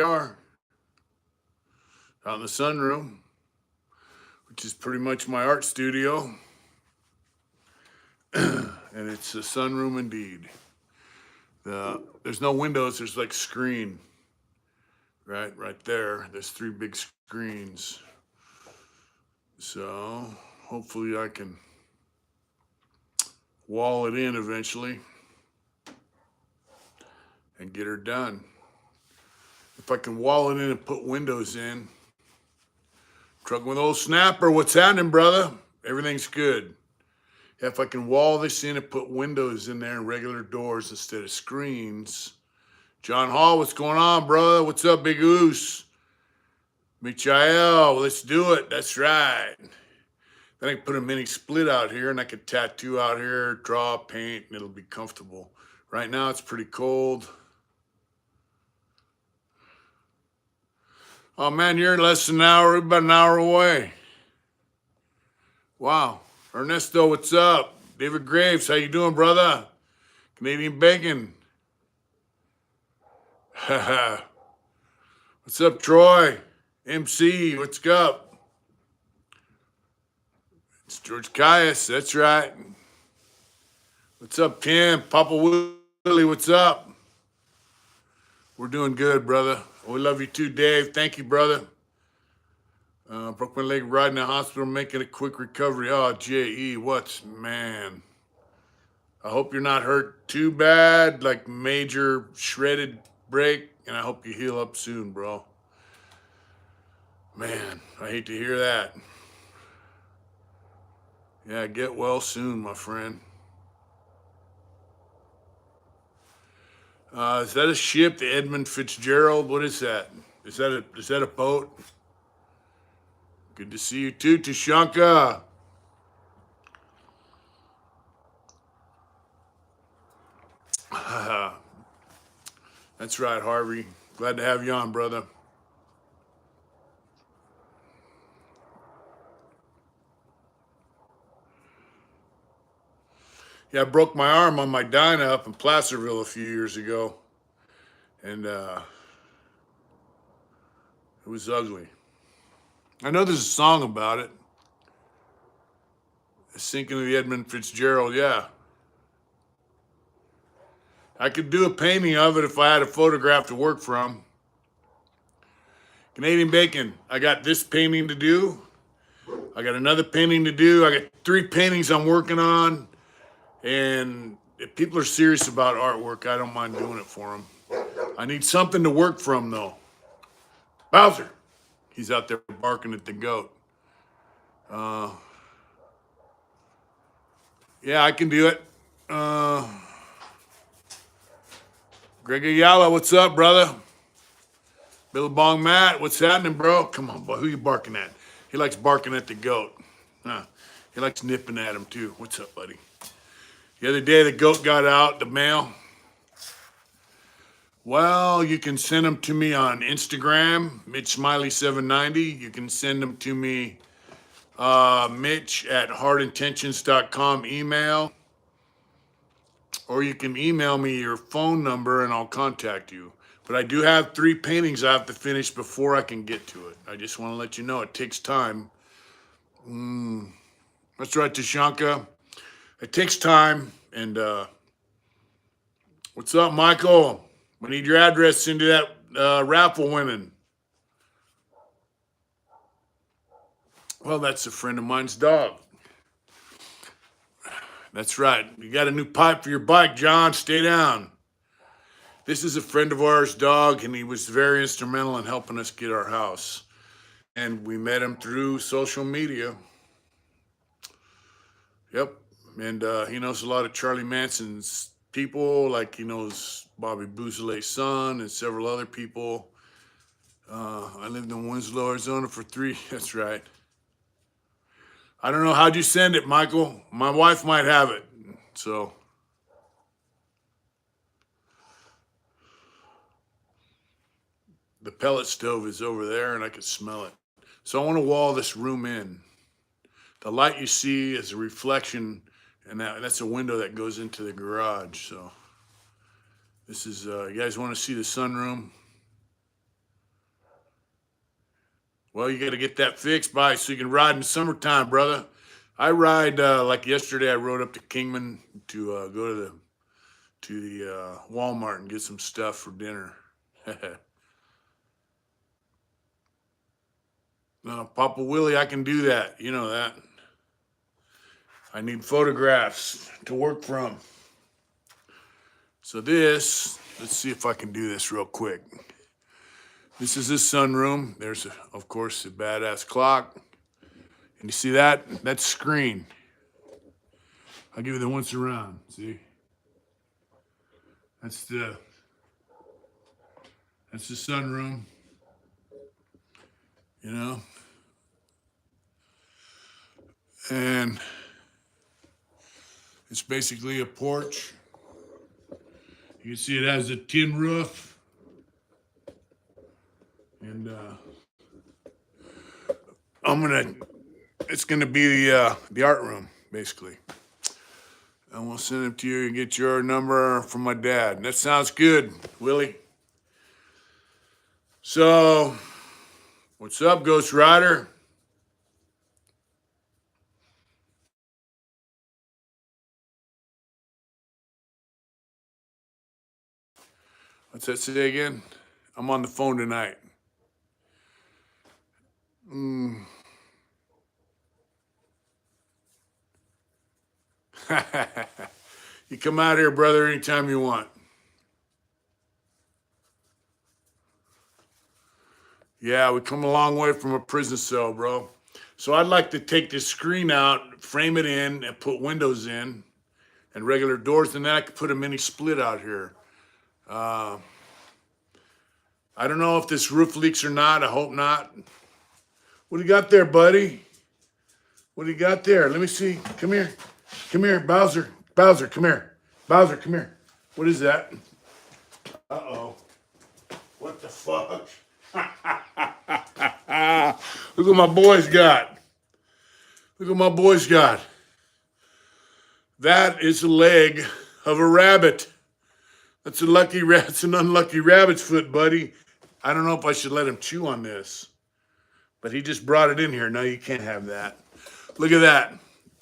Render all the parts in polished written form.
are out in the sunroom, which is pretty much my art studio. And it's a sunroom indeed. There's no windows, there's like screen, right there. There's three big screens. So hopefully I can wall it in eventually and get her done. If I can wall it in and put windows in. Trucking with old Snapper, what's happening, brother? Everything's good. If I can wall this in and put windows in there and regular doors instead of screens. John Hall, what's going on, brother? What's up, Big Oos? Michael, let's do it. That's right. Then I can put a mini split out here and I could tattoo out here, draw, paint, and it'll be comfortable. Right now it's pretty cold. Oh man, you're less than an hour, about an hour away. Wow. Ernesto, what's up? David Graves, how you doing, brother? Canadian Bacon. What's up, Troy? MC, what's up? It's George Caius, that's right. What's up, Tim? Papa Willie, what's up? We're doing good, brother. We love you too, Dave. Thank you, brother. Broke my leg riding the hospital, making a quick recovery. Oh, J.E., what's, man? I hope you're not hurt too bad, like major shredded break, and I hope you heal up soon, bro. Man, I hate to hear that. Yeah, get well soon, my friend. Is that a ship, the Edmund Fitzgerald? What is that? Is that a boat? Good to see you too, Tashanka. That's right, Harvey. Glad to have you on, brother. Yeah, I broke my arm on my Dyna up in Placerville a few years ago. And it was ugly. I know there's a song about it. Sinking of the Edmund Fitzgerald, yeah. I could do a painting of it if I had a photograph to work from. Canadian Bacon, I got this painting to do. I got another painting to do. I got 3 paintings I'm working on. And if people are serious about artwork, I don't mind doing it for them. I need something to work from, though. Bowser, he's out there barking at the goat. Yeah, I can do it. Greg Ayala, what's up, brother? Billabong Matt, what's happening, bro? Come on, boy, who you barking at? He likes barking at the goat. He likes nipping at him, too. What's up, buddy? The other day, the goat got out, the mail. Well, you can send them to me on Instagram, Mitch Smiley790. You can send them to me, Mitch at hardintentions.com email. Or you can email me your phone number and I'll contact you. But I do have 3 paintings I have to finish before I can get to it. I just want to let you know it takes time. That's right, Tashanka. It takes time. And what's up, Michael? We need your address into that raffle winning. Well, that's a friend of mine's dog. That's right. You got a new pipe for your bike, John. Stay down. This is a friend of ours' dog, and he was very instrumental in helping us get our house. And we met him through social media. Yep. And he knows a lot of Charlie Manson's people, like he knows Bobby Bouzele's son and several other people. I lived in Winslow, Arizona for 3. That's right. I don't know. How'd you send it, Michael? My wife might have it. So. The pellet stove is over there and I could smell it. So I want to wall this room in. The light you see is a reflection, and that's a window that goes into the garage. So this is, you guys want to see the sunroom? Well, you got to get that fixed by so you can ride in the summertime, brother. I ride like yesterday. I rode up to Kingman to go to the Walmart and get some stuff for dinner. No, Papa Willie, I can do that. You know that. I need photographs to work from. So this, let's see if I can do this real quick. This is his sunroom. There's, of course, a badass clock. And you see that? That's screen. I'll give you the once around. See? That's the sunroom. You know? And it's basically a porch. You can see it has a tin roof. And it's gonna be the art room, basically. And we'll send it to you and get your number from my dad. That sounds good, Willie. So, what's up, Ghost Rider? What's that say again? I'm on the phone tonight. You come out here, brother, anytime you want. Yeah, we come a long way from a prison cell, bro. So I'd like to take this screen out, frame it in, and put windows in and regular doors, and then I could put a mini split out here. I don't know if this roof leaks or not. I hope not. What do you got there, buddy? What do you got there? Let me see. Come here. Come here, Bowser. Bowser, come here. Bowser, come here. What is that? Uh-oh. What the fuck? Look what my boys got. Look what my boys got. That is the leg of a rabbit. That's an unlucky rabbit's foot, buddy. I don't know if I should let him chew on this, but he just brought it in here. No, you can't have that. Look at that.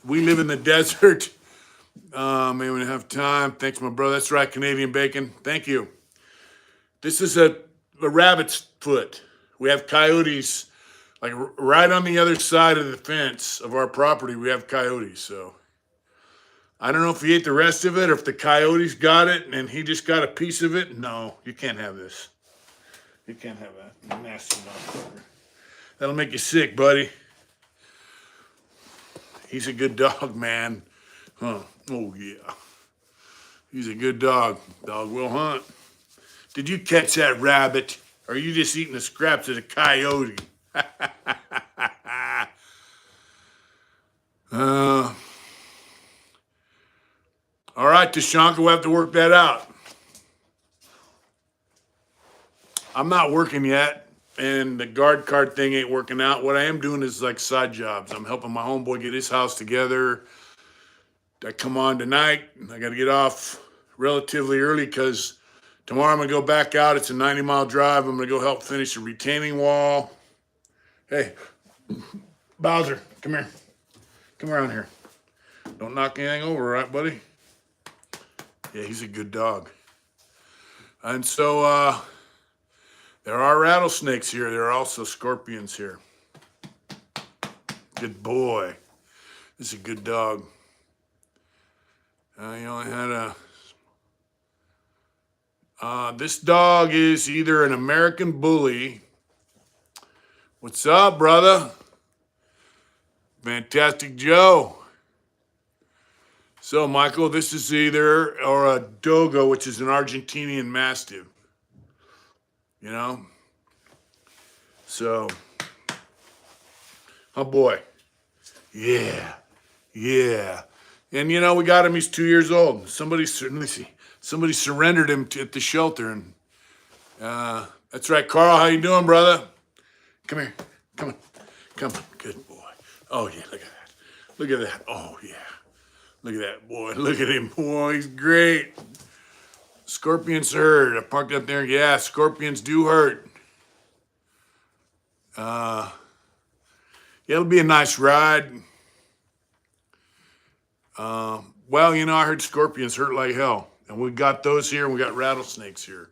We live in the desert. Maybe we don't have time. Thanks, my brother. That's right, Canadian bacon. Thank you. This is a rabbit's foot. We have coyotes, like right on the other side of the fence of our property. We have coyotes, so I don't know if he ate the rest of it or if the coyotes got it and he just got a piece of it. No, you can't have this. You can't have that. Nasty motherfucker. That'll make you sick, buddy. He's a good dog, man. Huh. Oh, yeah. He's a good dog. Dog will hunt. Did you catch that rabbit? Or are you just eating the scraps of the coyote? All right, Tashanka, we'll have to work that out. I'm not working yet, and the guard card thing ain't working out. What I am doing is like side jobs. I'm helping my homeboy get his house together. I come on tonight. I got to get off relatively early because tomorrow I'm going to go back out. It's a 90-mile drive. I'm going to go help finish a retaining wall. Hey, Bowser, come here. Come around here. Don't knock anything over, right, buddy? Yeah, he's a good dog. And so there are rattlesnakes here. There are also scorpions here. Good boy. This is a good dog. He only had this dog is either an American bully. What's up, brother? Fantastic Joe. So, Michael, this is either a Dogo, which is an Argentinian Mastiff. You know? So, oh boy. Yeah. Yeah. And you know, we got him, he's 2 years old. Somebody surrendered him at the shelter. And that's right, Carl, how you doing, brother? Come here. Come on. Come on. Good boy. Oh, yeah, look at that. Look at that. Oh, yeah. Look at that, boy. Look at him, boy. He's great. Scorpions hurt. I parked up there. Yeah, scorpions do hurt. Yeah, it'll be a nice ride. Well, I heard scorpions hurt like hell. And we got those here, and we got rattlesnakes here.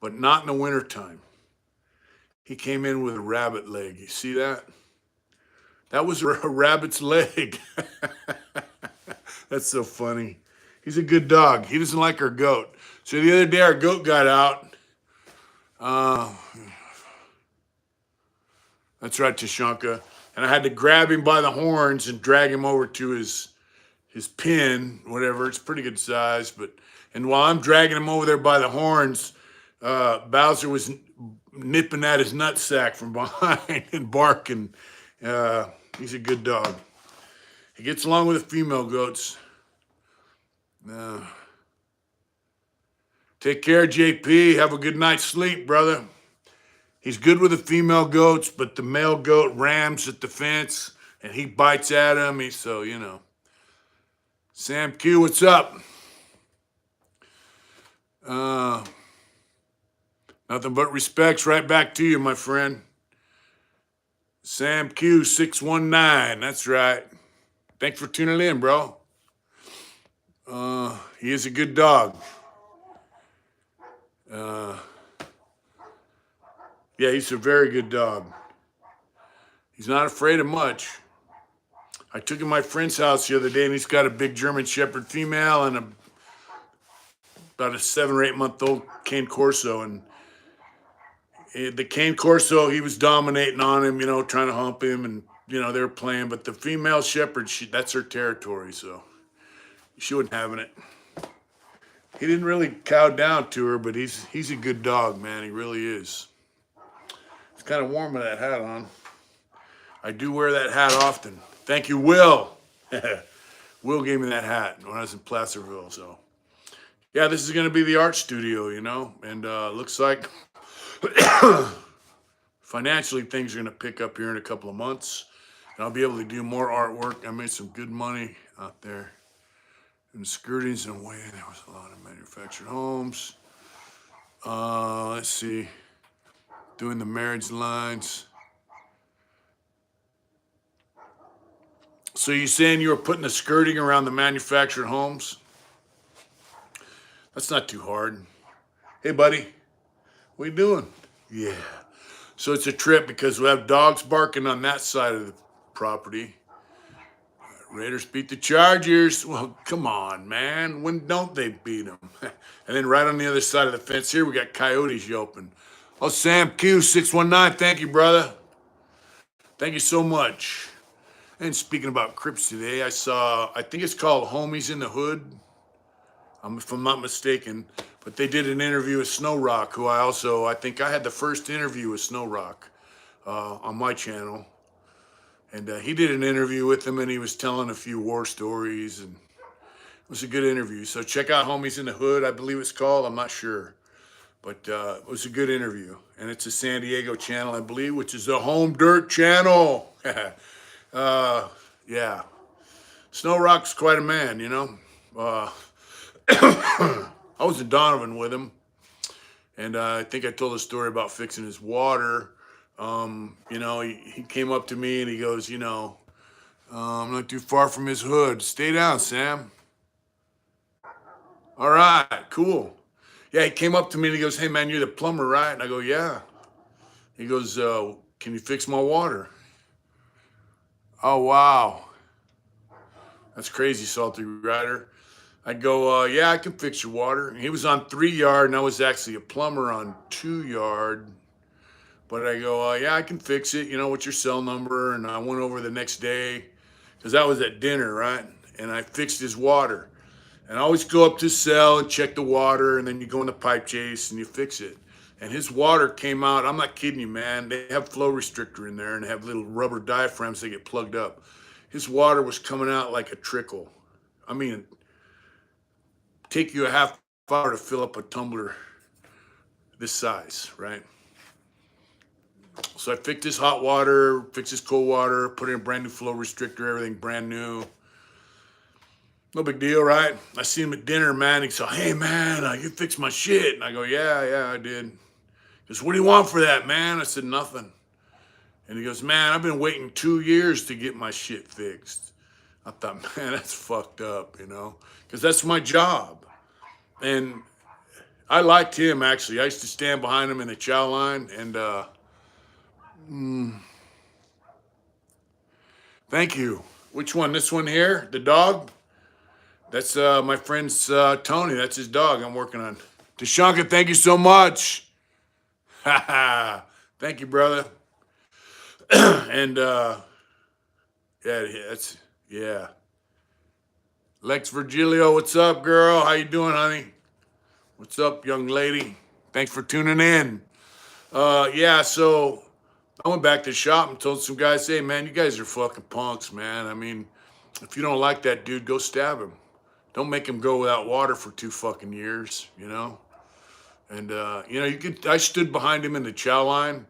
But not in the wintertime. He came in with a rabbit leg. You see that? That was a rabbit's leg. That's so funny. He's a good dog. He doesn't like our goat. So the other day, our goat got out. That's right, Tashanka. And I had to grab him by the horns and drag him over to his pen, whatever. It's pretty good size. And while I'm dragging him over there by the horns, Bowser was nipping at his nutsack from behind and barking. He's a good dog. He gets along with the female goats. Take care, JP. Have a good night's sleep, brother. He's good with the female goats, but the male goat rams at the fence, and he bites at him. Sam Q, what's up? Nothing but respects right back to you, my friend. Sam Q 619, that's right. Thanks for tuning in, bro. He is a good dog. Yeah, he's a very good dog. He's not afraid of much. I took him to my friend's house the other day, and he's got a big German Shepherd female and about a 7 or 8 month old Cane Corso. And the Cane Corso, he was dominating on him, trying to hump him, and they were playing. But the female Shepherd, that's her territory, so she wasn't having it. He didn't really cow down to her, but he's a good dog, man. He really is. It's kind of warm with that hat on. I do wear that hat often. Thank you, Will. Will gave me that hat when I was in Placerville. So, yeah, this is going to be the art studio, and looks like financially things are going to pick up here in a couple of months, and I'll be able to do more artwork. I made some good money out there. In skirtings and way, there was a lot of manufactured homes. Let's see, doing the marriage lines. So you're saying you were putting the skirting around the manufactured homes? That's not too hard. Hey, buddy, what you doing? Yeah. So it's a trip because we have dogs barking on that side of the property. Raiders beat the Chargers. Well, come on, man. When don't they beat them? And then right on the other side of the fence here, we got coyotes yelping. Oh, Sam Q 619. Thank you, brother. Thank you so much. And speaking about Crips today, I think it's called Homies in the Hood, if I'm not mistaken. But they did an interview with Snow Rock, who I think I had the first interview with Snow Rock on my channel. And he did an interview with him, and he was telling a few war stories, and it was a good interview. So check out Homies in the Hood, I believe it's called. I'm not sure. But it was a good interview. And it's a San Diego channel, I believe, which is the Home Dirt channel. Yeah. Snow Rock's quite a man, I was in Donovan with him, and I think I told a story about fixing his water. He came up to me and he goes, I'm not too far from his hood. Stay down, Sam. All right, cool. Yeah, he came up to me and he goes, hey, man, you're the plumber, right? And I go, yeah. He goes, can you fix my water? Oh, wow. That's crazy, Salty Rider. I go, yeah, I can fix your water. And he was on 3 yard, and I was actually a plumber on 2 yard. But I go, yeah, I can fix it. What's your cell number? And I went over the next day, because I was at dinner, right? And I fixed his water. And I always go up to his cell and check the water, and then you go in the pipe chase and you fix it. And his water came out, I'm not kidding you, man. They have flow restrictor in there and have little rubber diaphragms that get plugged up. His water was coming out like a trickle. I mean, take you a half hour to fill up a tumbler this size, right? So I fixed his hot water, fixed his cold water, put in a brand new flow restrictor, everything brand new. No big deal, right? I see him at dinner, man. He said, hey, man, you fixed my shit. And I go, yeah, I did. He goes, what do you want for that, man? I said, nothing. And he goes, man, I've been waiting 2 years to get my shit fixed. I thought, man, that's fucked up, you know, because that's my job. And I liked him, actually. I used to stand behind him in the chow line. And thank you. Which one? This one here? The dog? That's my friend's Tony. That's his dog I'm working on. Tashanka, thank you so much. Thank you, brother. And yeah, that's yeah. Lex Virgilio, what's up, girl? How you doing, honey? What's up, young lady? Thanks for tuning in. Yeah, so I went back to the shop and told some guys, hey, man, you guys are fucking punks, man. I mean, if you don't like that dude, go stab him. Don't make him go without water for 2 fucking years, you know? And, you know, I stood behind him in the chow line,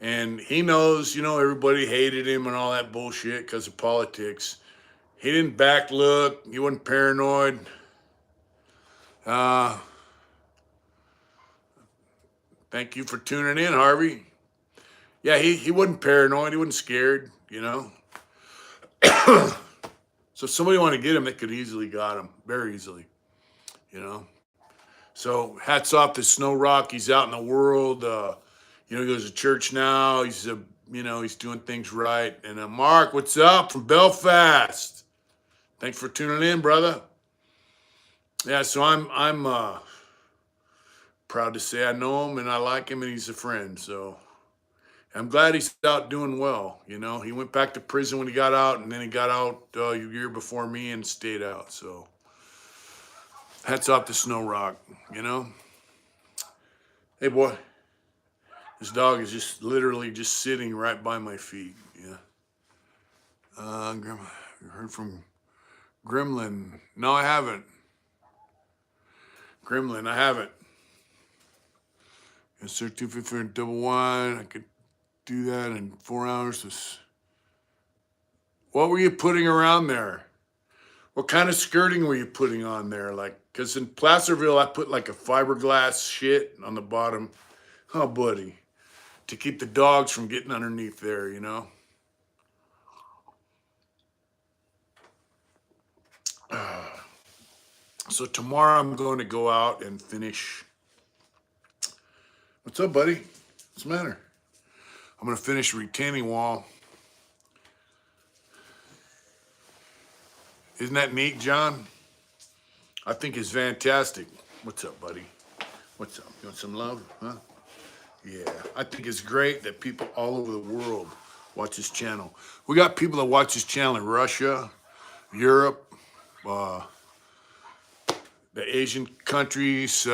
and he knows, you know, everybody hated him and all that bullshit because of politics. He didn't back look. He wasn't paranoid. Thank you for tuning in, Harvey. Yeah, he wasn't paranoid. He wasn't scared, you know? So if somebody wanted to get him, they could easily got him, very easily, you know? So hats off to Snow Rock. He's out in the world. You know, he goes to church now. He's, you know, he's doing things right. And Mark, what's up from Belfast? Thanks for tuning in, brother. Yeah, so I'm proud to say I know him and I like him and he's a friend. So I'm glad he's out doing well. You know, he went back to prison when he got out, and then he got out a year before me and stayed out. So hats off to Snow Rock, you know. Hey, boy, this dog is just literally just sitting right by my feet. Yeah. You heard from Gremlin? No, I haven't. Gremlin, I haven't. Yes, sir. 250 and double wide. I could do that in 4 hours. What were you putting around there? What kind of skirting were you putting on there? Like, because in Placerville, I put like a fiberglass shit on the bottom. Oh, buddy. To keep the dogs from getting underneath there, you know? So tomorrow I'm going to go out and finish. What's up, buddy? What's the matter? I'm going to finish a retaining wall. Isn't that neat, John? I think it's fantastic. What's up, buddy? What's up? You want some love? Huh? Yeah, I think it's great that people all over the world watch this channel. We got people that watch this channel in Russia, Europe, the Asian countries, you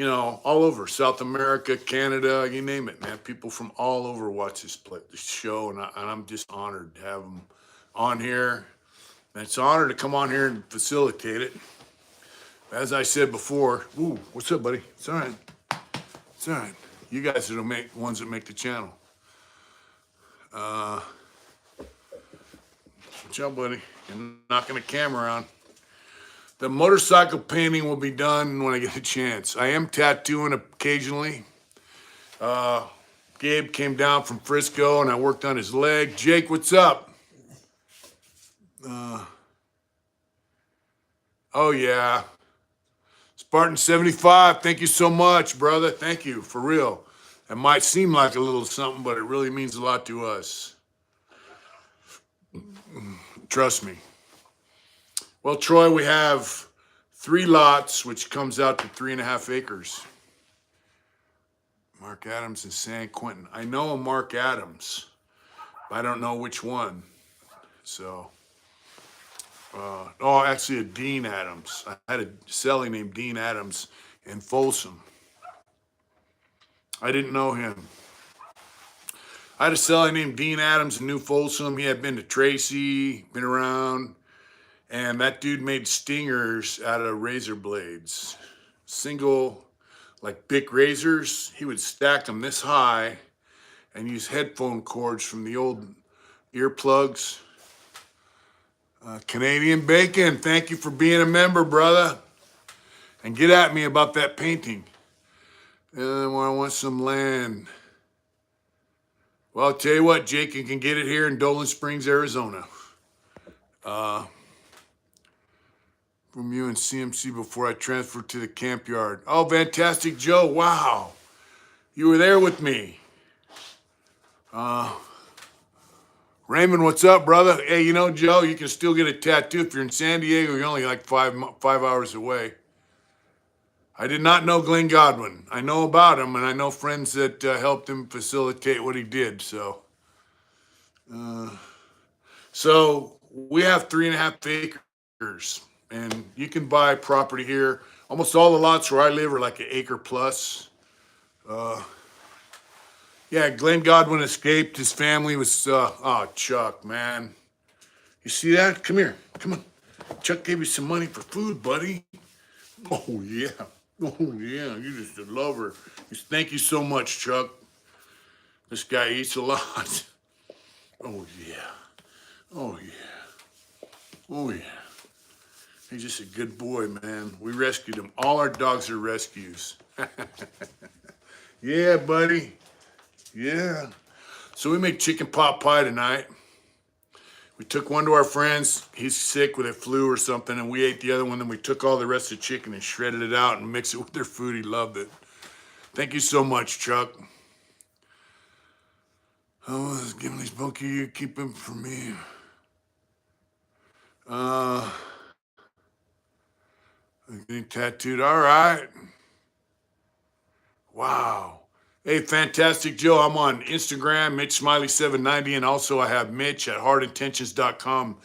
know, all over, South America, Canada, you name it, man. People from all over watch this show, and I'm just honored to have them on here. And it's an honor to come on here and facilitate it. As I said before, ooh, what's up, buddy? It's all right. It's all right. You guys are the ones that make the channel. What's up, buddy? You're knocking the camera on. The motorcycle painting will be done when I get a chance. I am tattooing occasionally. Gabe came down from Frisco and I worked on his leg. Jake, what's up? Oh, yeah. Spartan 75, thank you so much, brother. Thank you, for real. It might seem like a little something, but it really means a lot to us. Trust me. Well, Troy, we have 3 lots, which comes out to 3.5 acres. Mark Adams and San Quentin. I know a Mark Adams, but I don't know which one. So, oh, actually a Dean Adams. I had a cellie named Dean Adams in Folsom. I didn't know him. I had a cellie named Dean Adams in New Folsom. He had been to Tracy, been around. And that dude made stingers out of razor blades. Single, like Bic razors. He would stack them this high and use headphone cords from the old earplugs. Canadian Bacon, thank you for being a member, brother. And get at me about that painting. And I want some land. Well, I'll tell you what, Jake, you can get it here in Dolan Springs, Arizona. From you and CMC before I transferred to the camp yard. Oh, Fantastic Joe, wow. You were there with me. Raymond, what's up, brother? Hey, you know, Joe, you can still get a tattoo if you're in San Diego. You're only like five hours away. I did not know Glenn Godwin. I know about him, and I know friends that helped him facilitate what he did. So we have 3.5 acres, and you can buy property here. Almost all the lots where I live are like an acre plus. Yeah, Glenn Godwin escaped. His family was, oh, Chuck, man. You see that? Come here. Come on. Chuck gave you some money for food, buddy. Oh, yeah. Oh, yeah. You're just a lover. Thank you so much, Chuck. This guy eats a lot. Oh, yeah. Oh, yeah. Oh, yeah. He's just a good boy, man. We rescued him. All our dogs are rescues. Yeah, buddy. Yeah. So we made chicken pot pie tonight. We took one to our friends. He's sick with a flu or something, and we ate the other one. Then we took all the rest of the chicken and shredded it out and mixed it with their food. He loved it. Thank you so much, Chuck. Oh, I was giving these bulky, you keep them for me. I'm getting tattooed. All right. Wow. Hey, Fantastic Joe, I'm on Instagram, Mitch Smiley790, and also I have Mitch at heartintentions.com.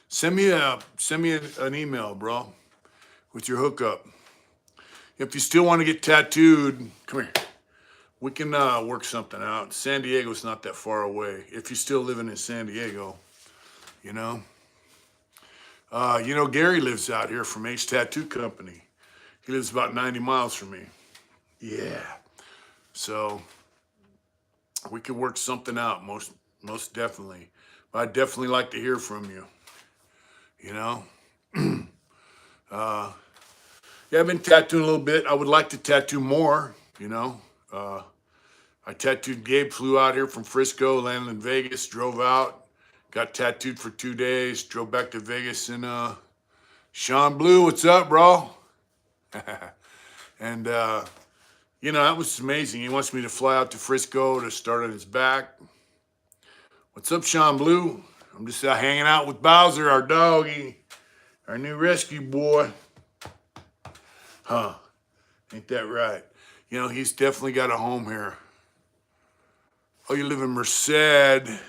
Send me an email, bro, with your hookup. If you still want to get tattooed, come here. We can work something out. San Diego's not that far away. If you're still living in San Diego, you know. Gary lives out here from Ace Tattoo Company. He lives about 90 miles from me. Yeah. So we could work something out, most definitely. But I'd definitely like to hear from you. You know? Yeah, I've been tattooing a little bit. I would like to tattoo more, you know. I tattooed Gabe, flew out here from Frisco, landed in Vegas, drove out, got tattooed for 2 days, drove back to Vegas, and Sean Blue, what's up, bro? And that was amazing. He wants me to fly out to Frisco to start on his back. What's up, Sean Blue? I'm just hanging out with Bowser, our doggy, our new rescue boy. Huh? Ain't that right? He's definitely got a home here. Oh, you live in Merced. I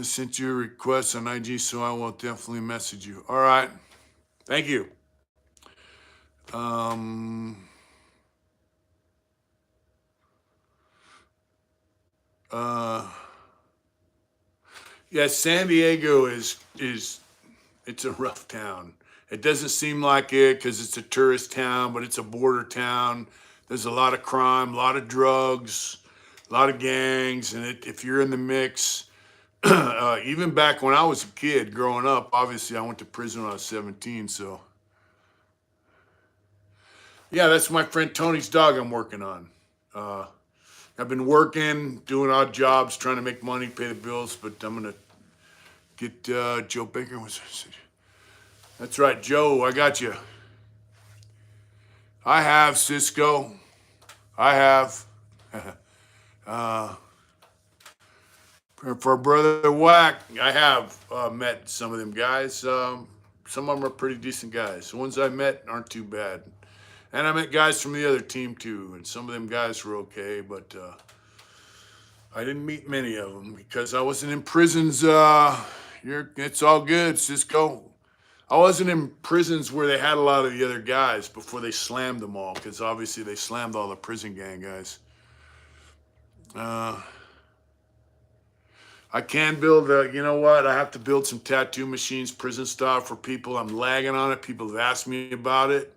sent you a request on IG, so I will definitely message you. All right. Thank you. Yeah, San Diego is it's a rough town. It doesn't seem like it because it's a tourist town, but it's a border town. There's a lot of crime, a lot of drugs, a lot of gangs, and if you're in the mix, even back when I was a kid growing up, obviously I went to prison when I was 17, so. Yeah, that's my friend Tony's dog I'm working on. I've been working, doing odd jobs, trying to make money, pay the bills, but I'm going to get Joe Baker. That's right, Joe, I got you. I have, Cisco. I have. For Brother Whack, I have met some of them guys. Some of them are pretty decent guys. The ones I met aren't too bad. And I met guys from the other team too, and some of them guys were okay, but I didn't meet many of them because I wasn't in prisons. It's all good, Cisco. I wasn't in prisons where they had a lot of the other guys before they slammed them all, because obviously they slammed all the prison gang guys. I can build you know what? I have to build some tattoo machines, prison style for people. I'm lagging on it. People have asked me about it.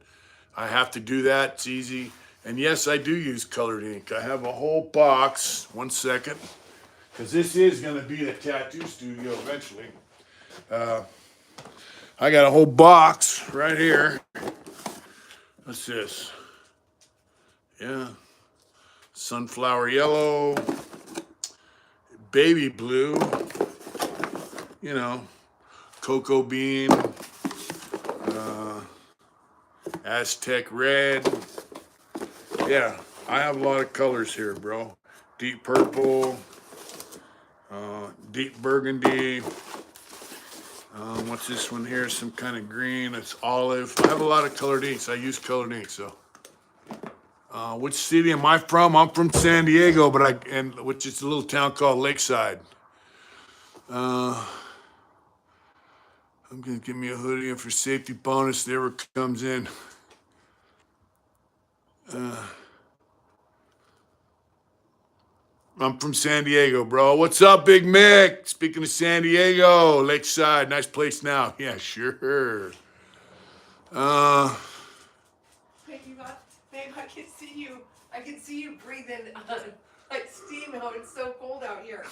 I have to do that. It's easy. And yes, I do use colored ink. I have a whole box. 1 second. Because this is going to be a tattoo studio eventually. I got a whole box right here. What's this? Yeah. Sunflower yellow. baby blue, you know, cocoa bean, Aztec red. Yeah, I have a lot of colors here, bro. Deep purple, deep burgundy. What's this one here? Some kind of green. It's olive. I have a lot of colored inks. I use colored ink. So, which city am I from? I'm from San Diego, which is a little town called Lakeside. I'm gonna give me a hoodie and for safety bonus. There it comes in. I'm from San Diego, bro. What's up, Big Mick? Speaking of San Diego, Lakeside, nice place now. Yeah, sure. Babe, I can see you. I can see you breathing like steam out. It's so cold out here.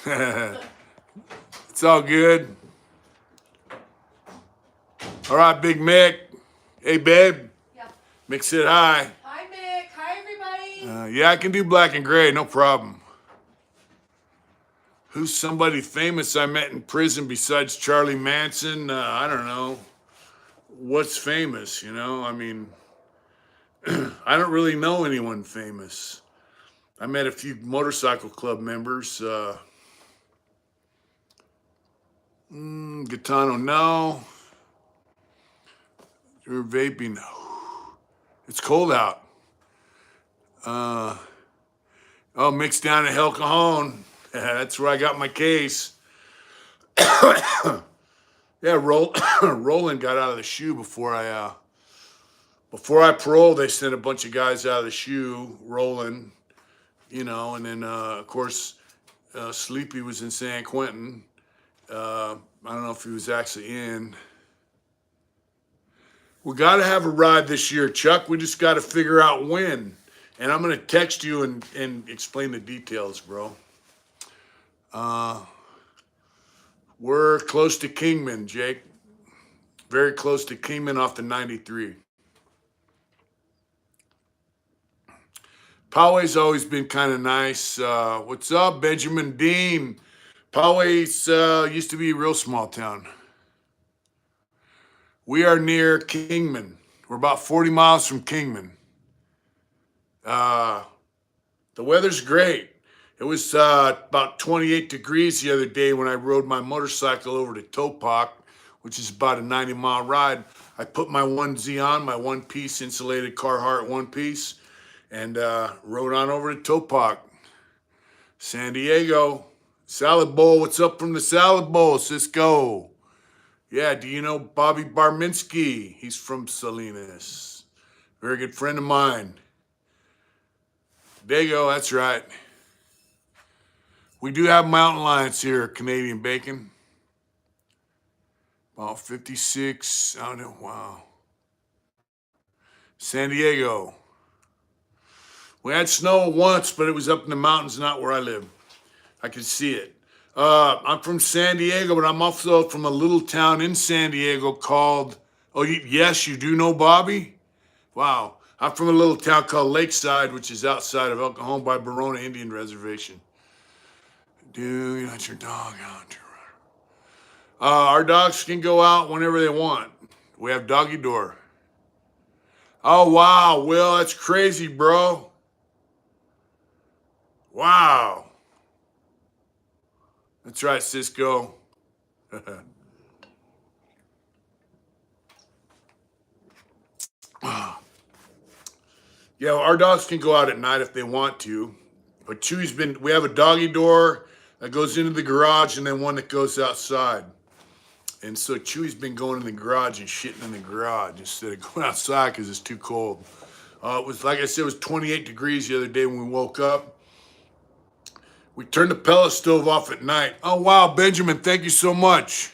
It's all good. All right, Big Mick. Hey, babe. Yeah. Mick said hi. Hi, Mick. Hi, everybody. Yeah, I can do black and gray, no problem. Who's somebody famous I met in prison besides Charlie Manson? I don't know. What's famous, you know? I mean, I don't really know anyone famous. I met a few motorcycle club members. Gitano, no. You're vaping. It's cold out. Mixed down in El Cajon. That's where I got my case. Yeah, Roland got out of the shoe before I paroled. They sent a bunch of guys out of the shoe, Roland, you know, and then of course Sleepy was in San Quentin. I don't know if he was actually in. We got to have a ride this year, Chuck. We just got to figure out when. And I'm going to text you and explain the details, bro. We're close to Kingman, Jake. Very close to Kingman off the 93. Poway's always been kind of nice. What's up, Benjamin Dean? Poway's used to be a real small town. We are near Kingman. We're about 40 miles from Kingman. The weather's great. It was about 28 degrees the other day when I rode my motorcycle over to Topak, which is about a 90-mile ride. I put my onesie on, my one-piece insulated Carhartt one-piece, and rode on over to Topak. San Diego. Salad Bowl. What's up from the Salad Bowl, Cisco? Yeah, do you know Bobby Barminski? He's from Salinas. Very good friend of mine. Dago, that's right. We do have mountain lions here, Canadian bacon. About 56, I don't know, wow. San Diego. We had snow once, but it was up in the mountains, not where I live. I could see it. I'm from San Diego, but I'm also from a little town in San Diego called, yes, you do know Bobby? Wow. I'm from a little town called Lakeside, which is outside of El Cajon by Barona Indian Reservation. Dude, let your dog out. Our dogs can go out whenever they want. We have doggy door. Oh, wow, Will, that's crazy, bro. Wow. That's right, Cisco. Yeah, our dogs can go out at night if they want to. But we have a doggy door that goes into the garage and then one that goes outside. And so Chewy's been going in the garage and shitting in the garage instead of going outside because it's too cold. It was, like I said, it was 28 degrees the other day when we woke up. We turned the pellet stove off at night. Oh, wow, Benjamin, thank you so much.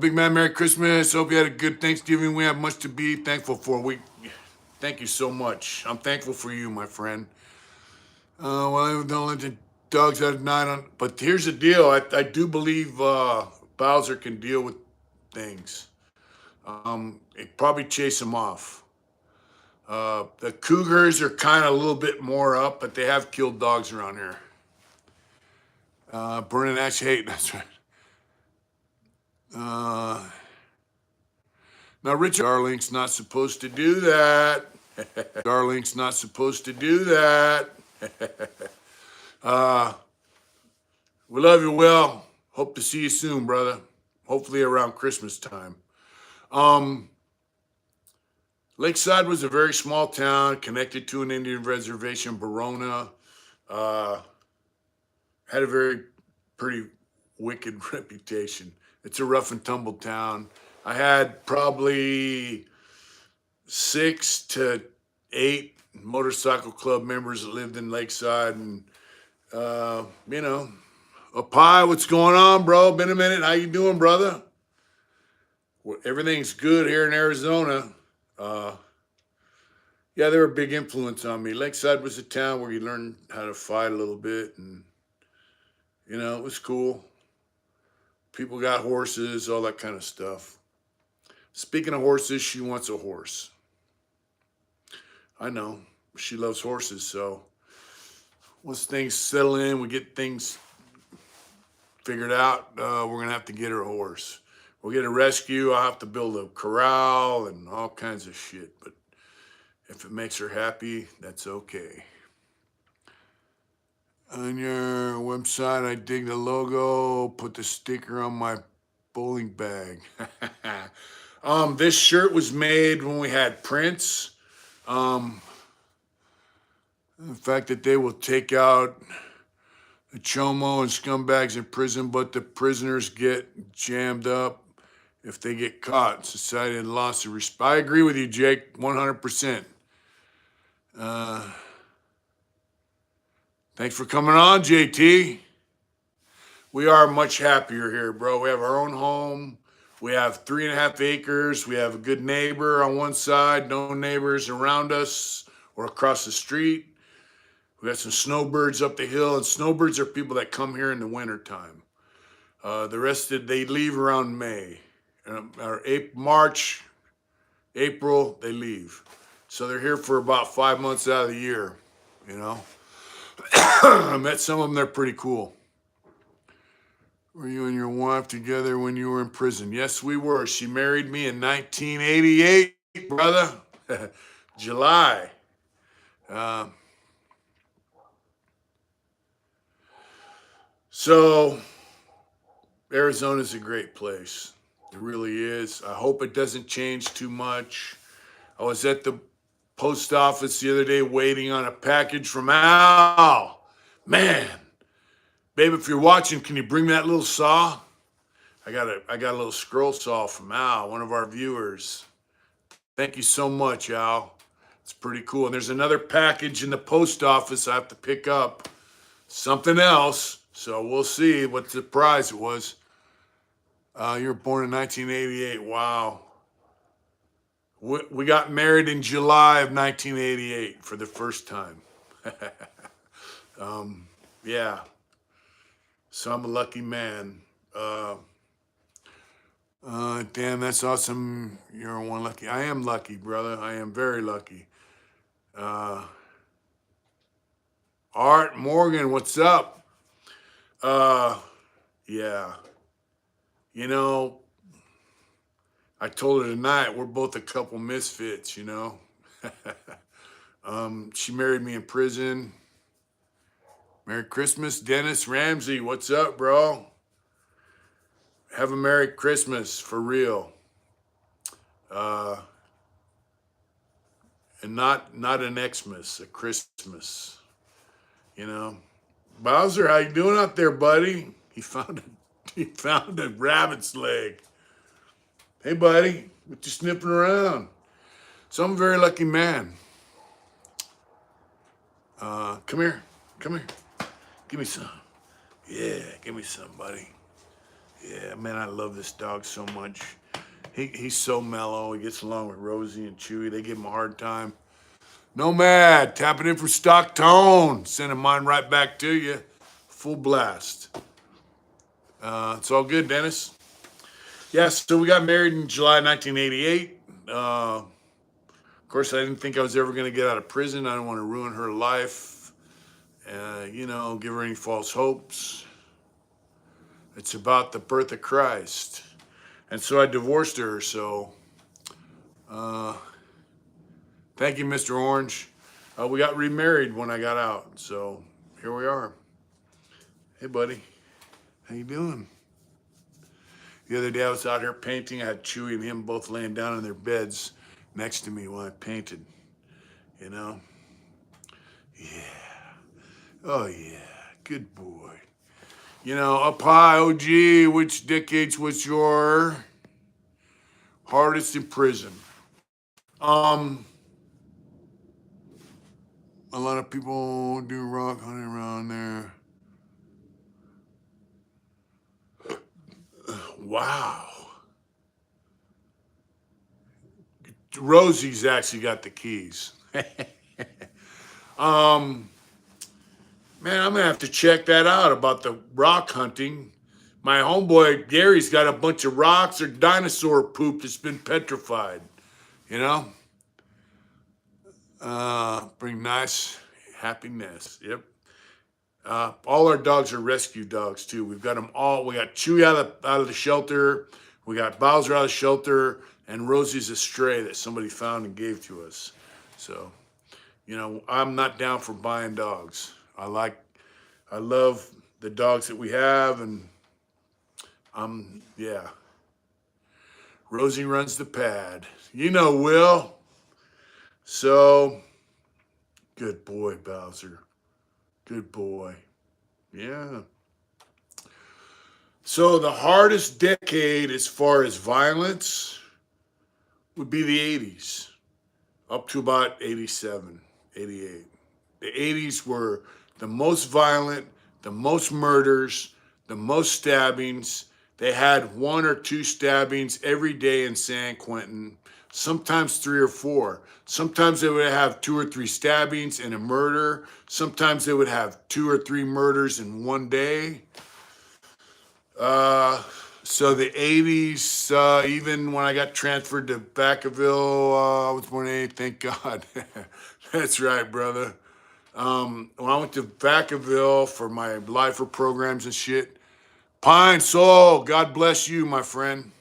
Big man, Merry Christmas. Hope you had a good Thanksgiving. We have much to be thankful for. Thank you so much. I'm thankful for you, my friend. Well, I don't let the dogs out at night. But here's the deal. I do believe Bowser can deal with things. It probably chase him off. The cougars are kind of a little bit more up, but they have killed dogs around here. Burning Ash Hate, that's right. Now, Richard, Darlink's not supposed to do that. Darlink's not supposed to do that. We love you, Will. Hope to see you soon, brother. Hopefully around Christmas time. Lakeside was a very small town connected to an Indian reservation, Verona. Had a very pretty wicked reputation. It's a rough and tumble town. I had probably 6 to 8 motorcycle club members that lived in Lakeside, and you know, Pie, what's going on, bro? Been a minute. How you doing, brother? Well, everything's good here in Arizona. Yeah, they were a big influence on me. Lakeside was a town where you learned how to fight a little bit, and you know, it was cool. People got horses, all that kind of stuff. Speaking of horses, she wants a horse. I know. She loves horses, so once things settle in, we get things figured out, we're going to have to get her a horse. We'll get a rescue. I'll have to build a corral and all kinds of shit, but if it makes her happy, that's okay. On your website, I dig the logo, put the sticker on my bowling bag. This shirt was made when we had Prince. The fact that they will take out the chomo and scumbags in prison, but the prisoners get jammed up if they get caught. Society had lost the respect. I agree with you, Jake, 100%. Thanks for coming on, JT. We are much happier here, bro. We have our own home. We have 3.5 acres. We have a good neighbor on one side, no neighbors around us or across the street. We got some snowbirds up the hill, and snowbirds are people that come here in the wintertime. The rest of they leave around May. Or March, April, they leave. So they're here for about 5 months out of the year, you know. I met some of them, they're pretty cool. Were you and your wife together when you were in prison? Yes, we were. She married me in 1988, brother. July. So, Arizona's a great place. It really is. I hope it doesn't change too much. I was at the post office the other day waiting on a package from Al. Man, babe, if you're watching, can you bring me that little saw? I got a little scroll saw from Al, one of our viewers. Thank you so much, Al. It's pretty cool. And there's another package in the post office I have to pick up. Something else. So we'll see what the prize it was. You were born in 1988. Wow. We got married in July of 1988 for the first time. Yeah. So I'm a lucky man. Damn, that's awesome. You're one lucky. I am lucky, brother. I am very lucky. Art Morgan, what's up? Yeah. You know, I told her tonight we're both a couple misfits, you know. She married me in prison. Merry Christmas, Dennis Ramsey. What's up, bro? Have a Merry Christmas for real. And not an Xmas, a Christmas. You know. Bowser, how you doing out there, buddy? He found a rabbit's leg. Hey, buddy, what you sniffing around? So I'm a very lucky man. Come here. Give me some. Yeah, give me some, buddy. Yeah, man, I love this dog so much. He's so mellow. He gets along with Rosie and Chewy. They give him a hard time. Nomad, tapping in for stock tone. Sending mine right back to you. Full blast. It's all good, Dennis. Yes, so we got married in July 1988. Of course, I didn't think I was ever going to get out of prison. I don't want to ruin her life. You know, give her any false hopes. It's about the birth of Christ. And so I divorced her. So thank you, Mr. Orange. We got remarried when I got out. So here we are. Hey, buddy. How you doing? The other day I was out here painting. I had Chewy and him both laying down in their beds next to me while I painted. You know? Yeah. Oh, yeah. Good boy. You know, up high, OG, which decades was your hardest in prison? A lot of people do rock hunting around there. Wow. Rosie's actually got the keys. Man, I'm gonna have to check that out about the rock hunting. My homeboy Gary's got a bunch of rocks or dinosaur poop that's been petrified. You know? Bring nice happiness. Yep. All our dogs are rescue dogs too. We've got them all. We got Chewy out of the shelter. We got Bowser out of the shelter, and Rosie's a stray that somebody found and gave to us. So, you know, I'm not down for buying dogs. I love the dogs that we have, and yeah. Rosie runs the pad. You know, Will. So, good boy, Bowser. Good boy. Yeah. So the hardest decade as far as violence would be the 80s, up to about 87, 88. The 80s were the most violent, the most murders, the most stabbings. They had 1 or 2 stabbings every day in San Quentin, sometimes 3 or 4. Sometimes they would have 2 or 3 stabbings and a murder. Sometimes they would have 2 or 3 murders in one day. So the 80s, even when I got transferred to Vacaville, I was born in 80, thank God. That's right, brother. When I went to Vacaville for my lifer programs and shit, Pine Sol, God bless you, my friend.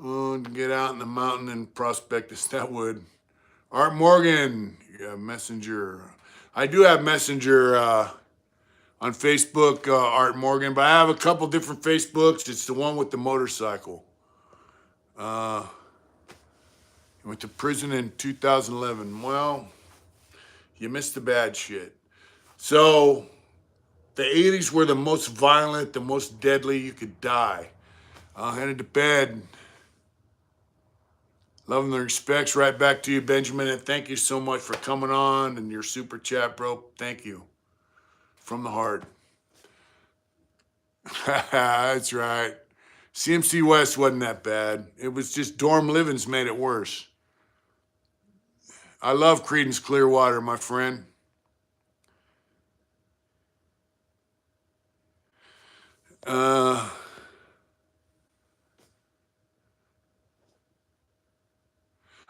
Oh, to get out in the mountain and prospectus, that would. Art Morgan, yeah, Messenger. I do have Messenger on Facebook, Art Morgan, but I have a couple different Facebooks. It's the one with the motorcycle. Went to prison in 2011. Well, you missed the bad shit. So the 80s were the most violent, the most deadly. You could die. Headed to bed. Love and respects right back to you, Benjamin, and thank you so much for coming on and your super chat, bro. Thank you. From the heart. That's right. CMC West wasn't that bad. It was just dorm livings made it worse. I love Creedence Clearwater, my friend.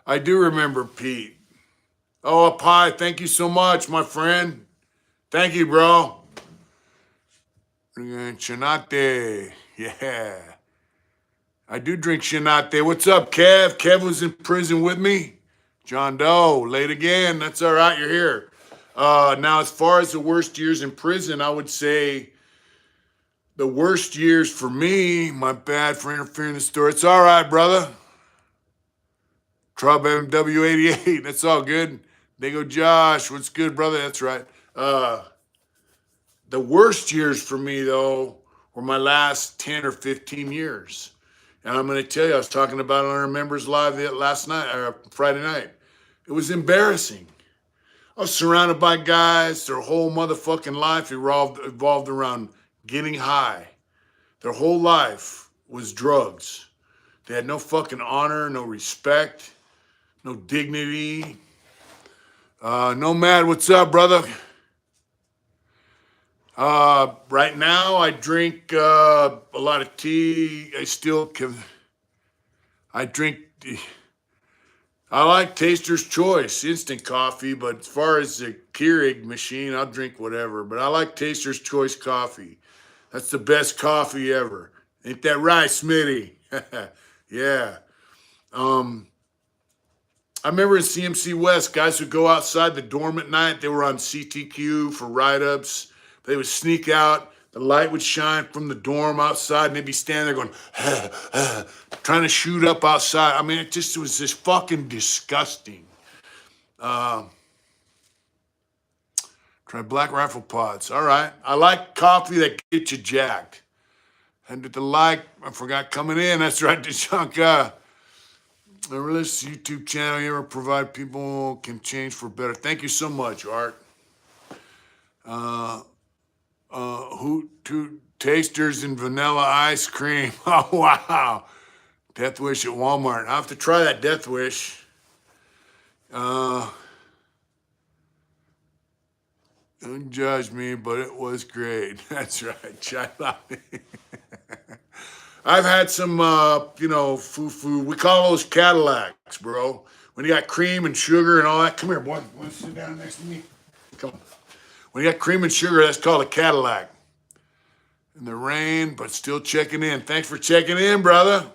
I do remember Pete. Oh, Pi, thank you so much, my friend. Thank you, bro. Chinate. Yeah. I do drink Chinate. What's up, Kev? Kev was in prison with me. John Doe, late again. That's all right, you're here. Now, as far as the worst years in prison, I would say the worst years for me, my bad for interfering in the story. It's all right, brother. Trub MW88, that's all good. They go, Josh, what's good, brother? That's right. The worst years for me, though, were my last 10 or 15 years. And I'm going to tell you, I was talking about it on our members live last night, or Friday night. It was embarrassing. I was surrounded by guys, their whole motherfucking life evolved around getting high. Their whole life was drugs. They had no fucking honor, no respect, no dignity. Nomad, what's up, brother? Right now, I drink a lot of tea. I like Taster's Choice, instant coffee, but as far as the Keurig machine, I'll drink whatever. But I like Taster's Choice coffee. That's the best coffee ever. Ain't that right, Smitty? Yeah. Um, I remember in CMC West, guys would go outside the dorm at night. They were on CTQ for write-ups. They would sneak out. The light would shine from the dorm outside, and they'd be standing there going, trying to shoot up outside. I mean, it was just fucking disgusting. Uh, Try Black Rifle Pods. All right. I like coffee that gets you jacked. And the like, I forgot coming in. That's right, Deshanka. A religious YouTube channel you ever provide people can change for better. Thank you so much, Art. Who two tasters and vanilla ice cream. Oh wow. Death Wish at Walmart. I have to try that Death Wish. Don't judge me, but it was great. That's right. Chai latte. I've had some, foo-foo. We call those Cadillacs, bro. When you got cream and sugar and all that. Come here, boy. Want to sit down next to me? Come on. When you got cream and sugar, that's called a Cadillac. In the rain, but still checking in. Thanks for checking in, brother.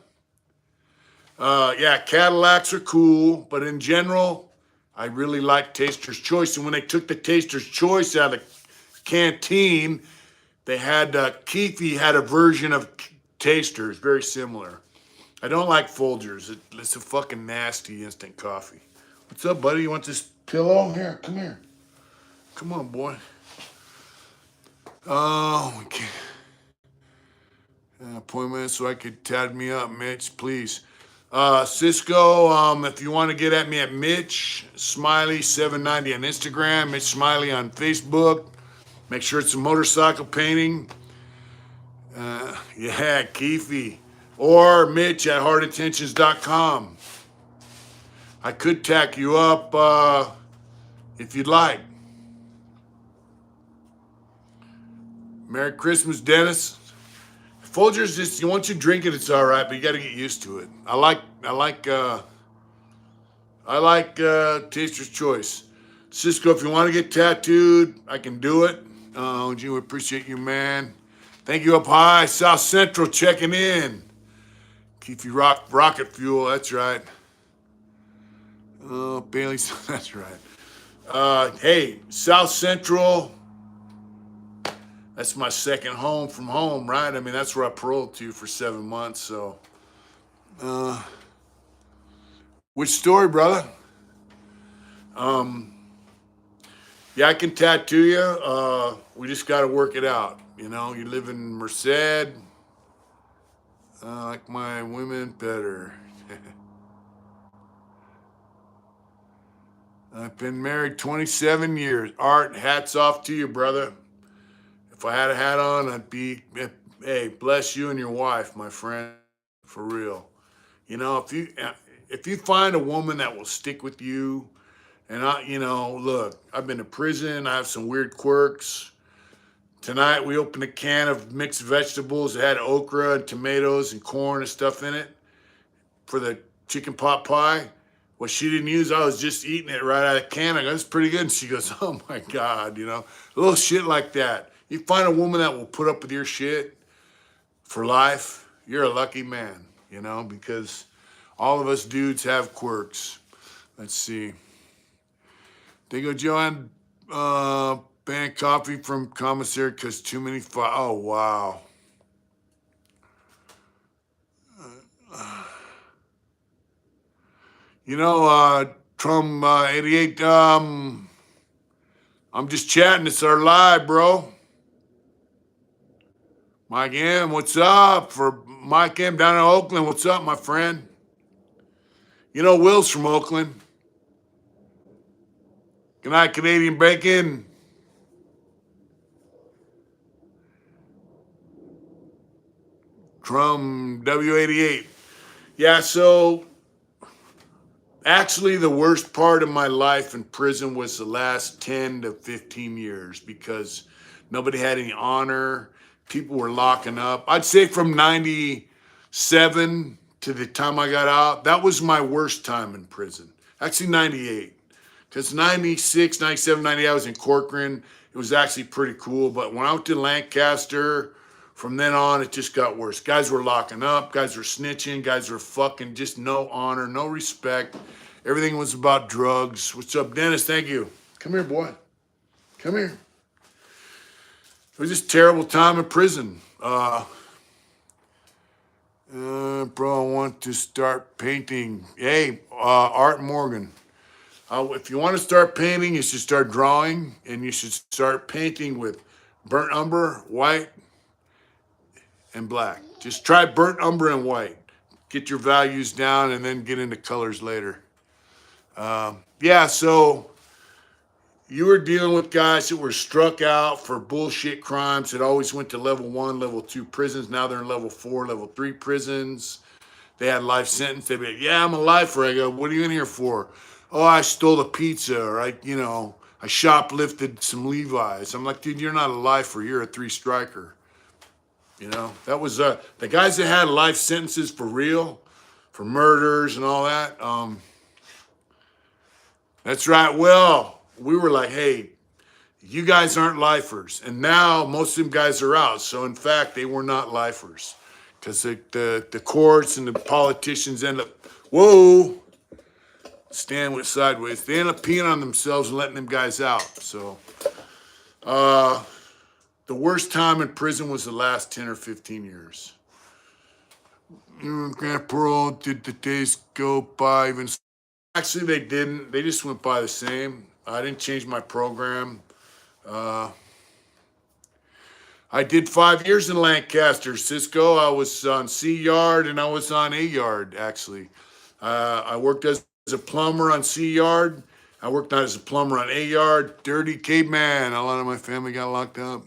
Yeah, Cadillacs are cool, but in general, I really like Taster's Choice. And when they took the Taster's Choice out of the canteen, they had, Keefe had a version of Taster's, very similar. I don't like Folgers. It's a fucking nasty instant coffee. What's up, buddy? You want this pillow? Here, come here. Come on, boy. Oh, okay. Appointment so I could tat me up, Mitch, please. Cisco, if you want to get at me at Mitch Smiley 790 on Instagram, Mitch Smiley on Facebook. Make sure it's a motorcycle painting. Yeah, Keefe. Or Mitch at heartintentions.com. I could tack you up if you'd like. Merry Christmas, Dennis. Folgers, just once you drink it, it's all right, but you got to get used to it. I like Taster's Choice. Cisco, if you want to get tattooed, I can do it. We appreciate you, man. Thank you up high. South Central checking in. Keep you rocket fuel. That's right. Oh, Bailey's. That's right. Hey, South Central. That's my second home from home, right? I mean, that's where I paroled to for 7 months. So, which story, brother? Yeah, I can tattoo you. We just got to work it out. You know, you live in Merced. I like my women better. I've been married 27 years. Art, hats off to you, brother. If I had a hat on, I'd be, hey, bless you and your wife, my friend, for real. You know, if you find a woman that will stick with you, and look, I've been to prison. I have some weird quirks. Tonight we opened a can of mixed vegetables. It had okra and tomatoes and corn and stuff in it for the chicken pot pie. What she didn't use, I was just eating it right out of the can. I go, that's pretty good. And she goes, oh my God, a little shit like that. You find a woman that will put up with your shit for life, you're a lucky man, because all of us dudes have quirks. Let's see. They go, Joanne, banned coffee from commissary because too many oh, wow. Trump 88, I'm just chatting. It's our live, bro. Mike M, what's up? For Mike M down in Oakland, what's up, my friend? Will's from Oakland. Good night, Canadian Bacon. From W88. Yeah, so actually the worst part of my life in prison was the last 10 to 15 years because nobody had any honor. People were locking up. I'd say from 97 to the time I got out, that was my worst time in prison. Actually 98. Because 96, 97, 98, I was in Corcoran. It was actually pretty cool. But when I went to Lancaster, From then on, it just got worse. Guys were locking up. Guys were snitching. Guys were fucking just no honor, no respect. Everything was about drugs. What's up, Dennis? Thank you. Come here, boy. Come here. It was just a terrible time in prison. Bro, I want to start painting. Hey, Art Morgan. If you want to start painting, you should start drawing, and you should start painting with burnt umber, white, and black. Just try burnt umber and white. Get your values down, and then get into colors later. Yeah, so you were dealing with guys that were struck out for bullshit crimes that always went to level 1, level 2 prisons. Now they're in level 4, level 3 prisons. They had life sentence. They'd be like, yeah, I'm a lifer. I go, what are you in here for? Oh, I stole a pizza, or I shoplifted some Levi's. I'm like, dude, you're not a lifer. You're a 3-striker. That was the guys that had life sentences for real, for murders and all that. That's right. Well, we were like, hey, you guys aren't lifers. And now most of them guys are out. So in fact, they were not lifers. Because the courts and the politicians end up, whoa, stand with sideways. They end up peeing on themselves and letting them guys out. So the worst time in prison was the last 10 or 15 years. Grant parole, did the days go by even? Actually, they didn't. They just went by the same. I didn't change my program. I did 5 years in Lancaster, Cisco. I was on C yard and I was on A yard, actually. I worked as a plumber on C yard. I worked as a plumber on A yard. Dirty caveman. A lot of my family got locked up.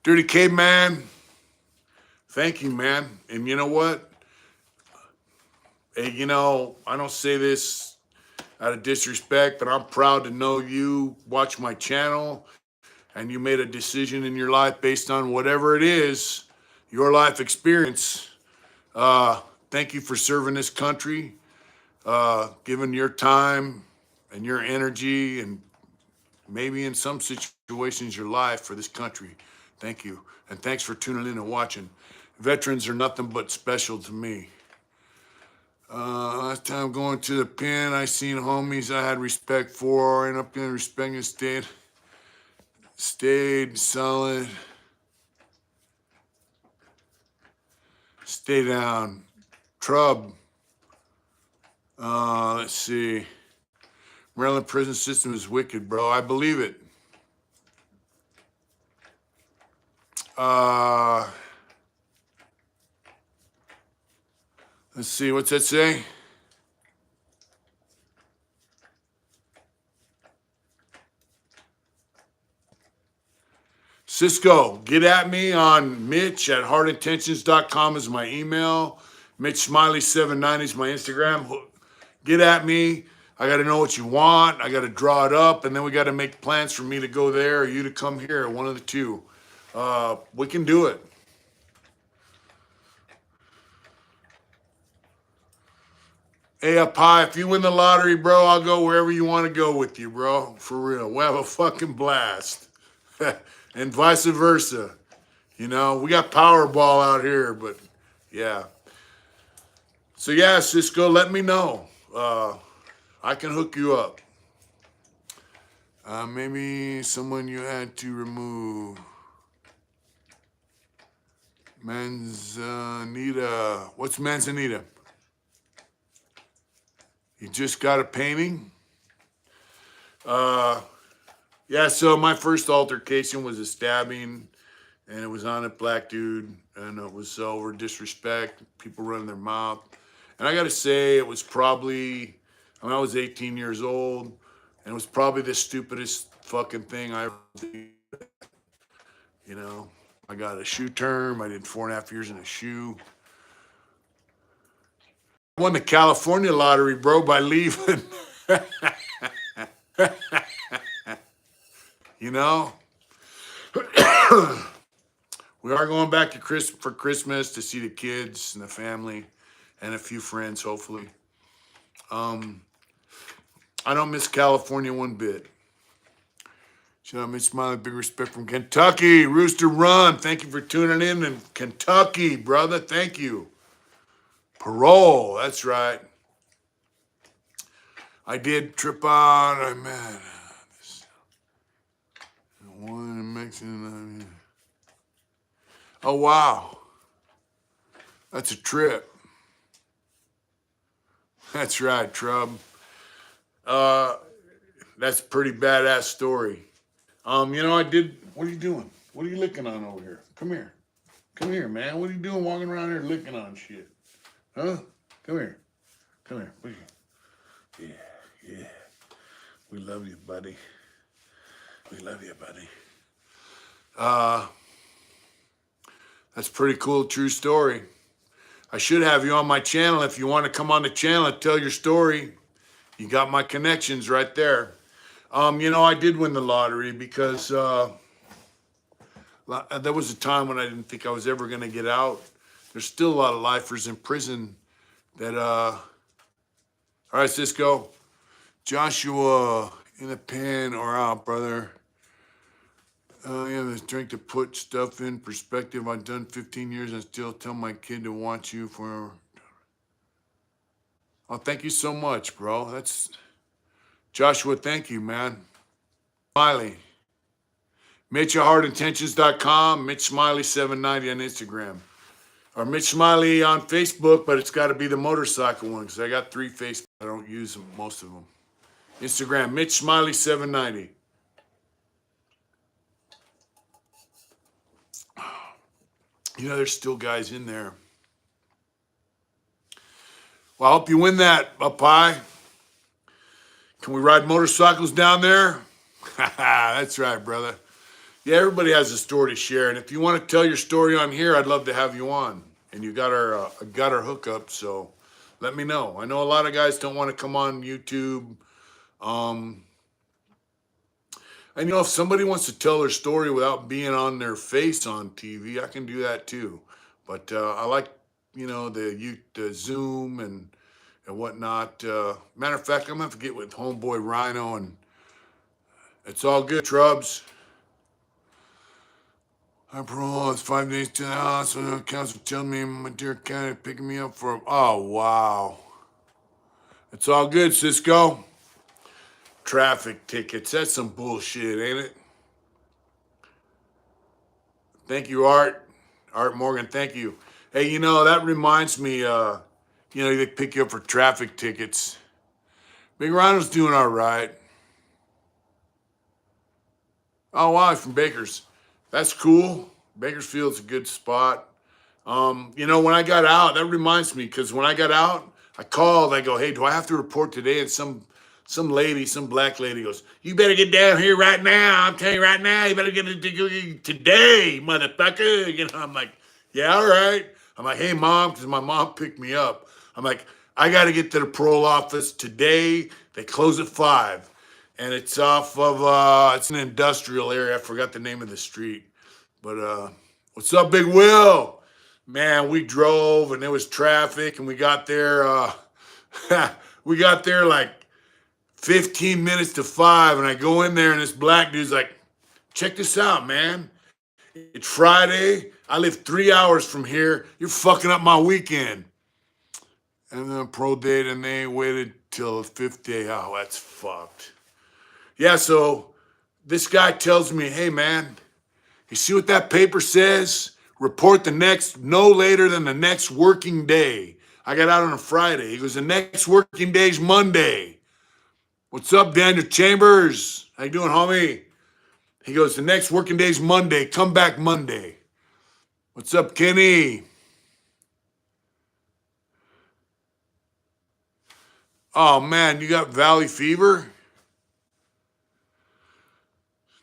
Dirty caveman. Thank you, man. And you know what? Hey, I don't say this out of disrespect, but I'm proud to know you watch my channel and you made a decision in your life based on whatever it is, your life experience. Thank you for serving this country, giving your time and your energy and maybe in some situations your life for this country. Thank you. And thanks for tuning in and watching. Veterans are nothing but special to me. Last time going to the pen, I seen homies I had respect for, and up there respecting stayed solid. Stay down. Trub. Let's see. Maryland prison system is wicked, bro. I believe it. Let's see, what's that say? Cisco, get at me on Mitch at heartintentions.com is my email. Mitch Smiley 790 is my Instagram. Get at me. I got to know what you want. I got to draw it up, and then we got to make plans for me to go there or you to come here, one of the two. We can do it. Hey, up high, if you win the lottery, bro, I'll go wherever you want to go with you, bro. For real. We'll have a fucking blast. And vice versa. We got Powerball out here, but yeah. So yeah, Cisco, let me know. I can hook you up. Maybe someone you had to remove. Manzanita. What's Manzanita? You just got a painting? Yeah, so my first altercation was a stabbing, and it was on a black dude, and it was over disrespect, people running their mouth. And I got to say, it was probably, I was 18 years old, and it was probably the stupidest fucking thing I ever did. I got a shoe term. I did 4.5 years in a shoe. I won the California lottery, bro, by leaving. We are going back to for Christmas to see the kids and the family and a few friends, hopefully. I don't miss California one bit. Shout out, Mitch Smiley. Big respect from Kentucky. Rooster Run. Thank you for tuning in Kentucky, brother. Thank you. Parole. That's right. I did trip out. I met one Mexican. Oh, wow. That's a trip. That's right, Trub. That's a pretty badass story. I did. What are you doing? What are you licking on over here? Come here. Come here, man. What are you doing walking around here licking on shit? Huh? Come here. Come here. What are you? Yeah. We love you, buddy. We love you, buddy. That's a pretty cool, true story. I should have you on my channel. If you want to come on the channel and tell your story, you got my connections right there. I did win the lottery because there was a time when I didn't think I was ever going to get out. There's still a lot of lifers in prison that, all right, Cisco. Joshua, in the pen or out, brother. The strength to put stuff in perspective. I've done 15 years and still tell my kid to watch you for. Oh, thank you so much, bro. That's Joshua. Thank you, man. Smiley. MitchAHeartIntentions.com. Mitch Smiley 790 on Instagram. Or Mitch Smiley on Facebook, but it's got to be the motorcycle one because I got 3 Facebook. I don't use them, most of them. Instagram, Mitch Smiley 790. There's still guys in there. Well, I hope you win that, up high. Can we ride motorcycles down there? That's right, brother. Yeah, everybody has a story to share, and if you want to tell your story on here, I'd love to have you on. And you got our hookup, so let me know. I know a lot of guys don't want to come on YouTube. And if somebody wants to tell their story without being on their face on TV, I can do that too. But I like, the Zoom and whatnot. Matter of fact, I'm gonna have to get with homeboy Rhino, and it's all good, Trubs. I'm parole. It's 5 days to the house. So the council telling me my dear county picking me up for. Oh wow, it's all good, Cisco. Traffic tickets. That's some bullshit, ain't it? Thank you, Art. Art Morgan, thank you. Hey, that reminds me, they pick you up for traffic tickets. Big Rhino's doing all right. Oh, wow, he's from Bakers. That's cool. Bakersfield's a good spot. When I got out, that reminds me, because when I got out, I called, I go, hey, do I have to report today? And some black lady goes, you better get down here right now. I'm telling you right now, you better get it today, motherfucker. I'm like, yeah, all right. I'm like, hey, Mom, because my mom picked me up. I'm like, I got to get to the parole office today. They close at 5. And it's off of, it's an industrial area. I forgot the name of the street. But what's up, Big Will? Man, we drove and there was traffic and we got there, like 15 minutes to 5, and I go in there, and this black dude's like, check this out, man. It's Friday. I live 3 hours from here. You're fucking up my weekend. And then pro date, and they waited till the 5th day. Oh, that's fucked. Yeah, so this guy tells me, hey, man, you see what that paper says? Report no later than the next working day. I got out on a Friday. He goes, the next working day's Monday. What's up, Daniel Chambers? How you doing, homie? He goes, the next working day's Monday. Come back Monday. What's up, Kenny? Oh, man, you got valley fever?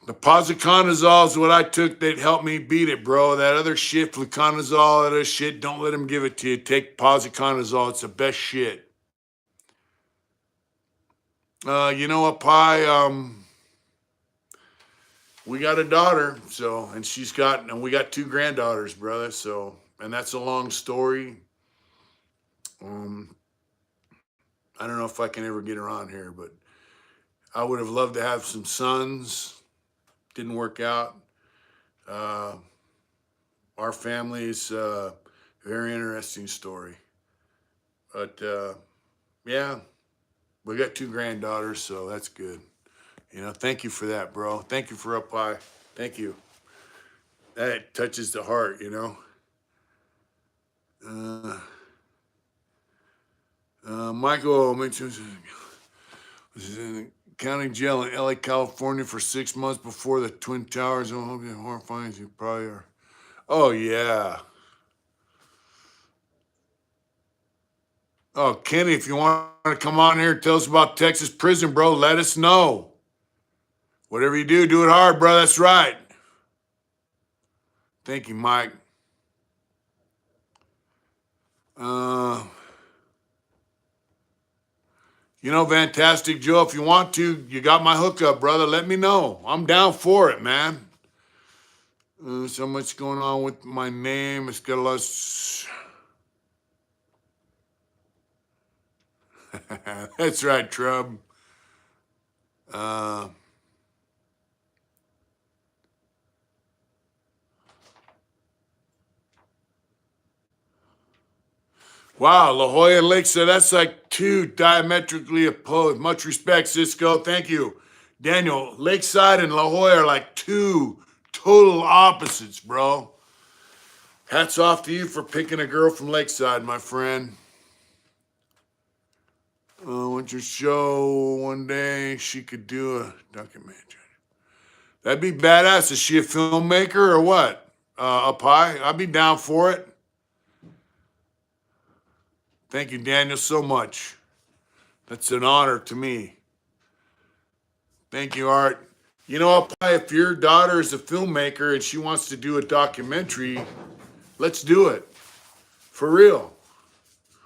The posaconazole is what I took that helped me beat it, bro. That other shit, fluconazole, that other shit, don't let him give it to you. Take posaconazole. It's the best shit. You know what, Pi? We got a daughter, and we got 2 granddaughters, brother. So, and that's a long story. I don't know if I can ever get her on here, but I would have loved to have some sons. Didn't work out. Uh, our family's a very interesting story. But yeah, we got 2 granddaughters, so that's good. You know, thank you for that, bro. Thank you for up high. Thank you. That touches the heart, you know. Michael mentions was in the county jail in LA, California for 6 months before the Twin Towers. Oh, hope you horrifying. You probably are. Oh, yeah. Oh, Kenny, if you want to come on here and tell us about Texas prison, bro, let us know. Whatever you do it hard, bro. That's right. Thank you, Mike. Uh, you know, Fantastic Joe, if you want to, you got my hookup, brother. Let me know. I'm down for it, man. So much going on with my name. It's got a lot of... That's right, Trub. Wow, La Jolla Lakeside, that's like 2 diametrically opposed. Much respect, Cisco. Thank you. Daniel, Lakeside and La Jolla are like 2 total opposites, bro. Hats off to you for picking a girl from Lakeside, my friend. Went to show one day she could do a documentary. That'd be badass. Is she a filmmaker or what? Up high? I'd be down for it. Thank you, Daniel, so much. That's an honor to me. Thank you, Art. You know, up high, if your daughter is a filmmaker and she wants to do a documentary, let's do it. For real.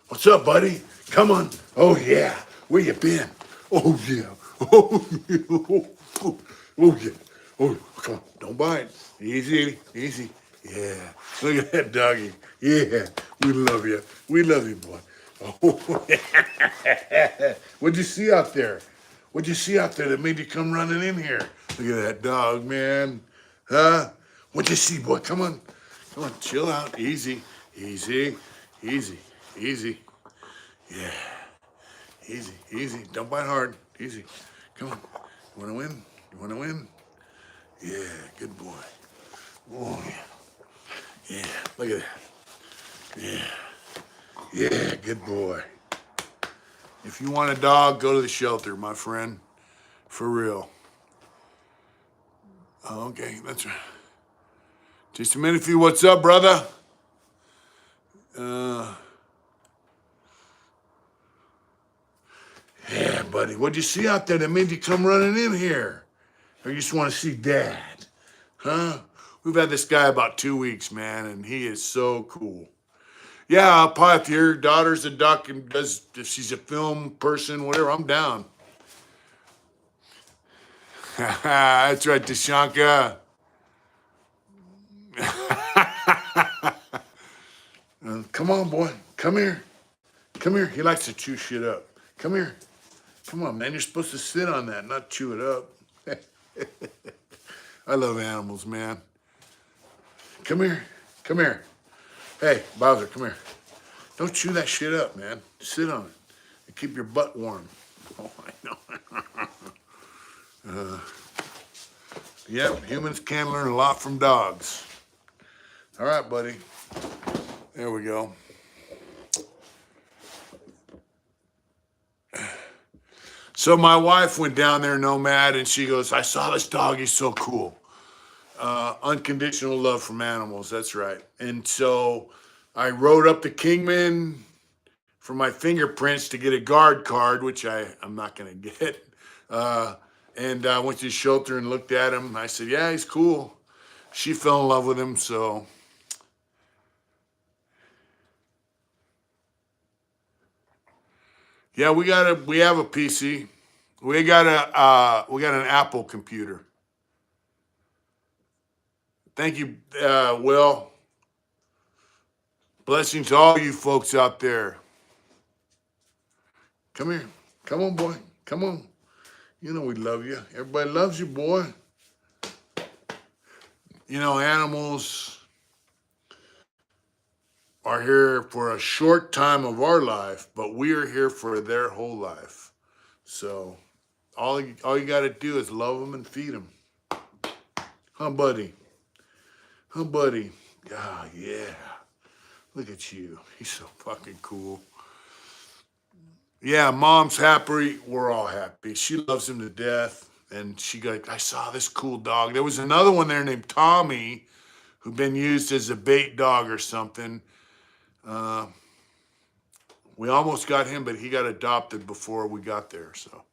What's up, buddy? Come on. Oh, yeah. Where you been? Oh, yeah. Oh, yeah. Oh, yeah. Oh, come on. Don't bite. Easy, easy. Yeah. Look at that doggy. Yeah. We love you. We love you, boy. Oh, what'd you see out there? What'd you see out there that made you come running in here? Look at that dog, man. Huh? What'd you see, boy? Come on. Come on. Chill out. Easy. Easy. Easy. Easy. Yeah. Easy. Easy. Don't bite hard. Easy. Come on. You want to win? You want to win? Yeah. Good boy. Oh, yeah. Yeah. Look at that. Yeah. Yeah. Good boy. If you want a dog, go to the shelter, my friend. For real. Oh, okay. That's right. Just a minute for you. What's up, brother? Yeah, buddy. What'd you see out there that made you come running in here? Or you just want to see Dad? Huh? We've had this guy about 2 weeks, man, and he is so cool. Yeah, probably if your daughter's a doc and does, if she's a film person, whatever, I'm down. That's right, Tashanka. Come on, boy. Come here. Come here. He likes to chew shit up. Come here. Come on, man. You're supposed to sit on that, not chew it up. I love animals, man. Come here. Come here. Hey, Bowser, come here. Don't chew that shit up, man. Sit on it and keep your butt warm. Oh, I know. Yep, humans can learn a lot from dogs. All right, buddy. There we go. So my wife went down there, Nomad, and she goes, I saw this dog. He's so cool. Unconditional love from animals. That's right. And so I wrote up the Kingman for my fingerprints to get a guard card, which I'm not going to get. And I went to the shelter and looked at him. I said, yeah, he's cool. She fell in love with him, so. Yeah, we have a PC. We got an Apple computer. Thank you, Will. Blessings to all you folks out there. Come here. Come on, boy. Come on. You know we love you. Everybody loves you, boy. You know, animals are here for a short time of our life, but we are here for their whole life. So all you got to do is love them and feed them. Huh, buddy? Huh, buddy? Ah, yeah. Look at you. He's so fucking cool. Yeah, mom's happy. We're all happy. She loves him to death. And she got, I saw this cool dog. There was another one there named Tommy who'd been used as a bait dog or something. Uh, we almost got him, but he got adopted before we got there. So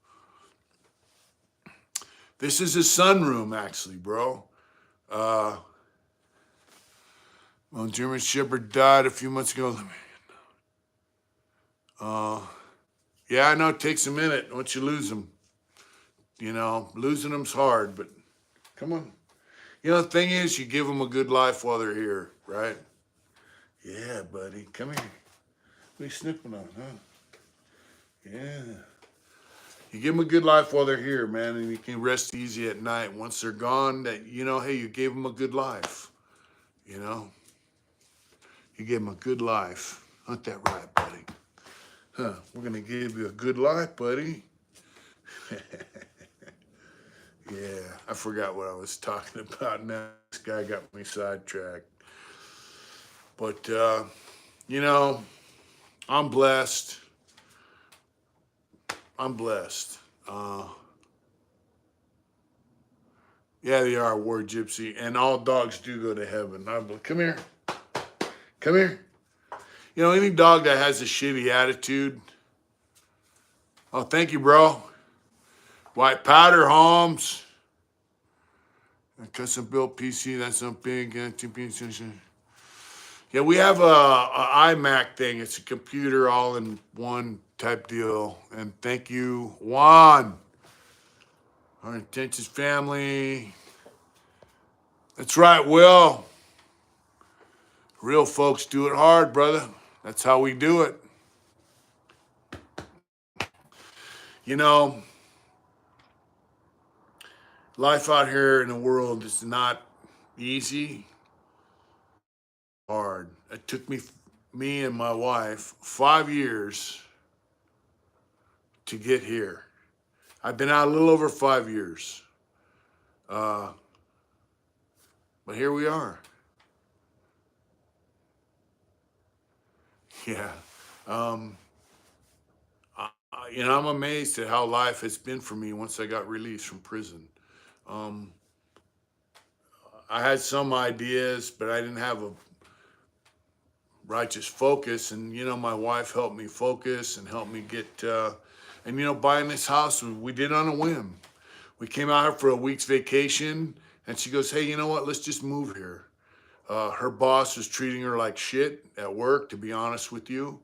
this is his sunroom, actually, bro. Well, German Shepherd died a few months ago. Yeah, I know it takes a minute once you lose them. You know, losing them's hard, but come on. You know, the thing is, you give them a good life while they're here, right? Yeah, buddy. Come here. What are you sniffing on, huh? Yeah. You give them a good life while they're here, man, and you can rest easy at night. Once they're gone, that you know, hey, you gave them a good life. You know? You gave them a good life. Ain't that right, buddy? Huh, we're going to give you a good life, buddy. Yeah, I forgot what I was talking about now. This guy got me sidetracked. But, you know, I'm blessed. I'm blessed. Yeah, they are a war gypsy, and all dogs do go to heaven. Come here. Come here. You know, any dog that has a shitty attitude. Oh, thank you, bro. White powder, Holmes. Custom built PC, that's so big. Yeah, we have a iMac thing. It's a computer all in one type deal. And thank you, Juan. Our intentions family. That's right, Will. Real folks do it hard, brother. That's how we do it. You know, life out here in the world is not easy, hard. It took me and my wife 5 years to get here. I've been out a little over 5 years. But here we are. Yeah. You know, I'm amazed at how life has been for me once I got released from prison. Um, I had some ideas, but I didn't have a righteous focus. And, you know, my wife helped me focus and helped me get, and, you know, buying this house, we did on a whim. We came out here for a week's vacation, and she goes, hey, you know what? Let's just move here. Her boss was treating her like shit at work, to be honest with you.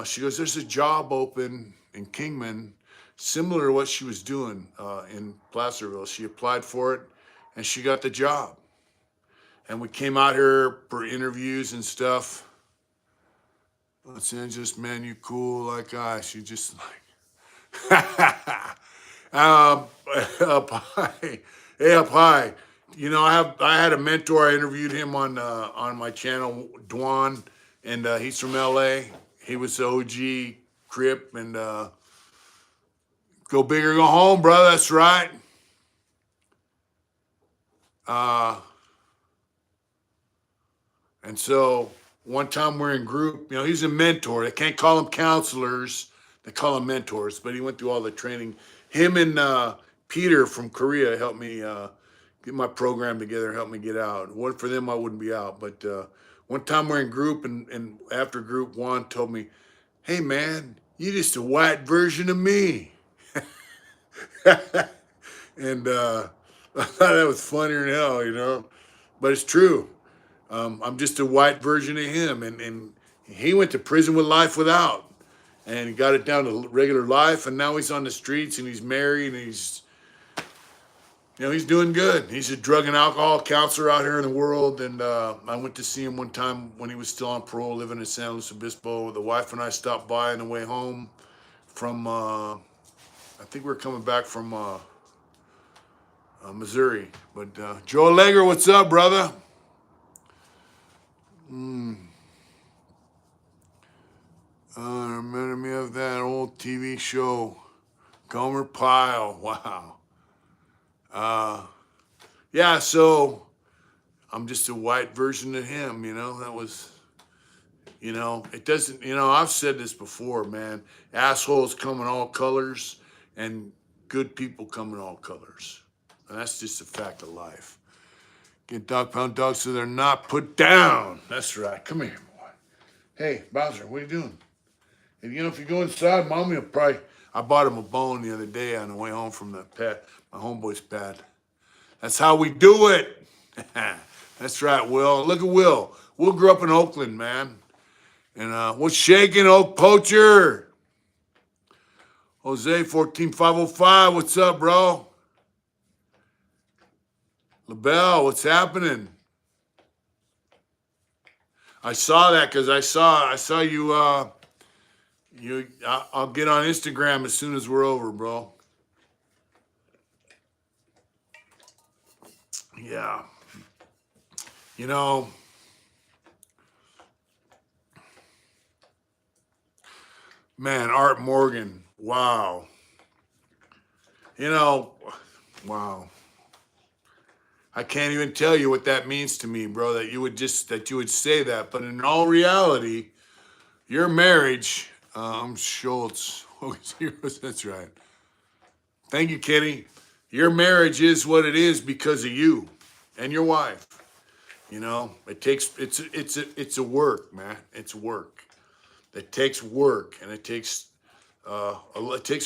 She goes, there's a job open in Kingman, similar to what she was doing in Placerville. She applied for it, and she got the job. And we came out here for interviews and stuff. Los Angeles, man, you cool like ice. You just like, up high. Hey, up high. You know, I had a mentor. I interviewed him on my channel, Dwan, and he's from LA. He was the OG Crip, and go big or go home, brother. That's right. And so one time we're in group. You know, he's a mentor. They can't call them counselors. They call them mentors. But he went through all the training. Him and Peter from Korea helped me get my program together, helped me get out. If it wasn't for them, I wouldn't be out. But one time we're in group, and after group one told me, hey, man, you're just a white version of me. And I thought that was funnier than hell, you know. But it's true. I'm just a white version of him. And he went to prison with life without. And he got it down to regular life. And now he's on the streets, and he's married, and he's, you know, he's doing good. He's a drug and alcohol counselor out here in the world. And I went to see him one time when he was still on parole, living in San Luis Obispo. The wife and I stopped by on the way home from, I think we're coming back from Missouri. But Joe Legger, what's up, brother? Reminded me of that old TV show, Gomer Pyle. Wow. Yeah, so I'm just a white version of him, you know. That was, you know, it doesn't, you know, I've said this before, man. Assholes come in all colors and good people come in all colors. And that's just a fact of life. Get dog pound dogs so they're not put down. That's right. Come here, boy. Hey, Bowser, what are you doing? And, you know, if you go inside, Mommy will probably... I bought him a bone the other day on the way home from the pet, my homeboy's pad. That's how we do it. That's right, Will. Look at Will. Will grew up in Oakland, man. And what's shaking, Oak Poacher? Jose 14505, what's up, bro? LaBelle, what's happening? I saw that because I saw you. I'll get on Instagram as soon as we're over, bro. Yeah. You know, man, Art Morgan. Wow. You know, wow. I can't even tell you what that means to me, bro, that you would say that. But in all reality, your marriage, Schultz, that's right. Thank you, Kitty. Your marriage is what it is because of you and your wife. You know, it's a work, man. It's work. It takes work, and it takes a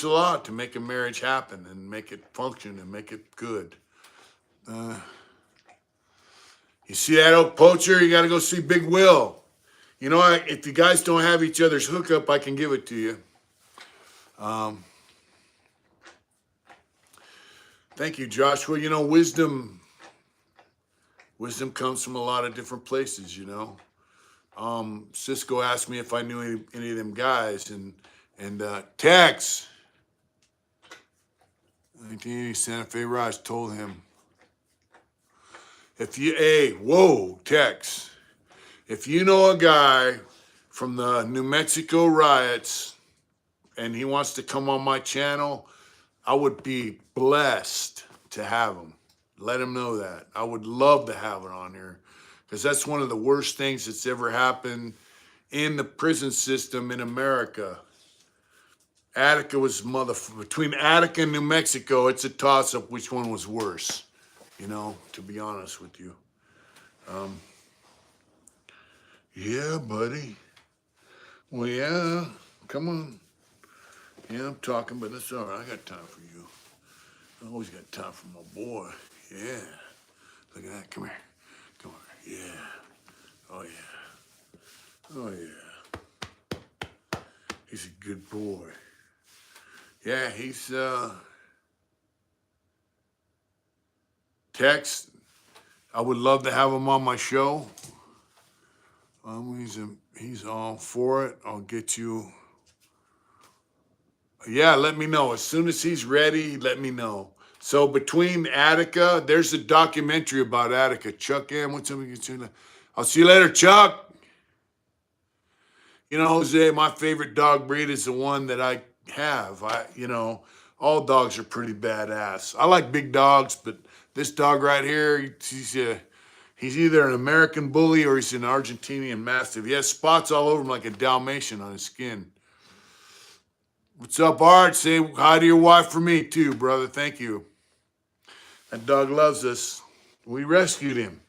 lot to make a marriage happen and make it function and make it good. You see that, Oak Poacher? You got to go see Big Will. You know, if you guys don't have each other's hookup, I can give it to you. Thank you, Joshua. You know, wisdom comes from a lot of different places, you know. Cisco asked me if I knew any of them guys, and Tex, 1980 Santa Fe Raj told him, Tex, if you know a guy from the New Mexico riots and he wants to come on my channel, I would be blessed to have him. Let him know that. I would love to have it on here because that's one of the worst things that's ever happened in the prison system in America. Attica was between Attica and New Mexico, it's a toss-up which one was worse, you know, to be honest with you. Yeah, buddy. Well, yeah, come on. Yeah, I'm talking, but that's all right. I got time for you. I always got time for my boy. Yeah. Look at that. Come here. Come on. Yeah. Oh, yeah. Oh, yeah. He's a good boy. Yeah, he's, Tex, I would love to have him on my show. He's all for it. I'll get you. Yeah, let me know. As soon as he's ready, let me know. So between Attica, there's a documentary about Attica. Chuck M, what's up? I'll see you later, Chuck. You know, Jose, my favorite dog breed is the one that I have. You know, all dogs are pretty badass. I like big dogs, but this dog right here, he's either an American bully or he's an Argentinian Mastiff. He has spots all over him like a Dalmatian on his skin. What's up, Art? Say hi to your wife for me, too, brother. Thank you. That dog loves us. We rescued him.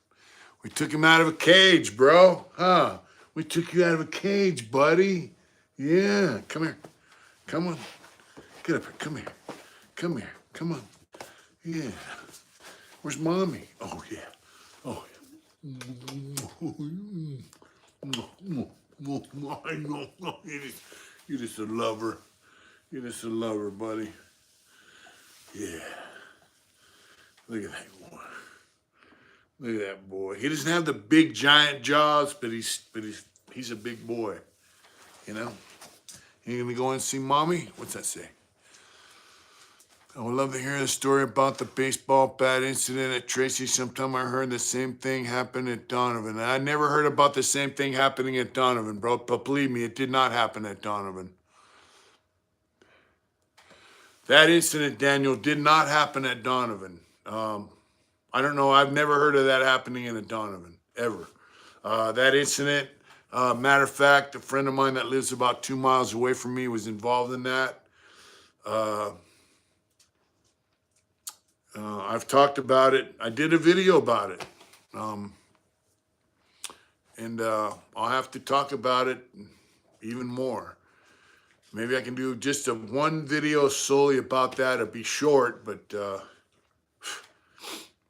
We took him out of a cage, bro. Huh? We took you out of a cage, buddy. Yeah. Come here. Come on. Get up here. Come here. Come here. Come on. Yeah. Where's Mommy? Oh, yeah. Oh, yeah. You're just a lover. You're just a lover, buddy. Yeah. Look at that boy. Look at that boy. He doesn't have the big giant jaws, but he's a big boy. You know? You gonna go and see mommy? What's that say? I would love to hear the story about the baseball bat incident at Tracy. Sometime I heard the same thing happen at Donovan. I never heard about the same thing happening at Donovan, bro. But believe me, it did not happen at Donovan. That incident, Daniel, did not happen at Donovan. I don't know. I've never heard of that happening in a Donovan, ever. That incident, matter of fact, a friend of mine that lives about 2 miles away from me was involved in that. I've talked about it. I did a video about it. And I'll have to talk about it even more. Maybe I can do just one video solely about that. It'll be short, but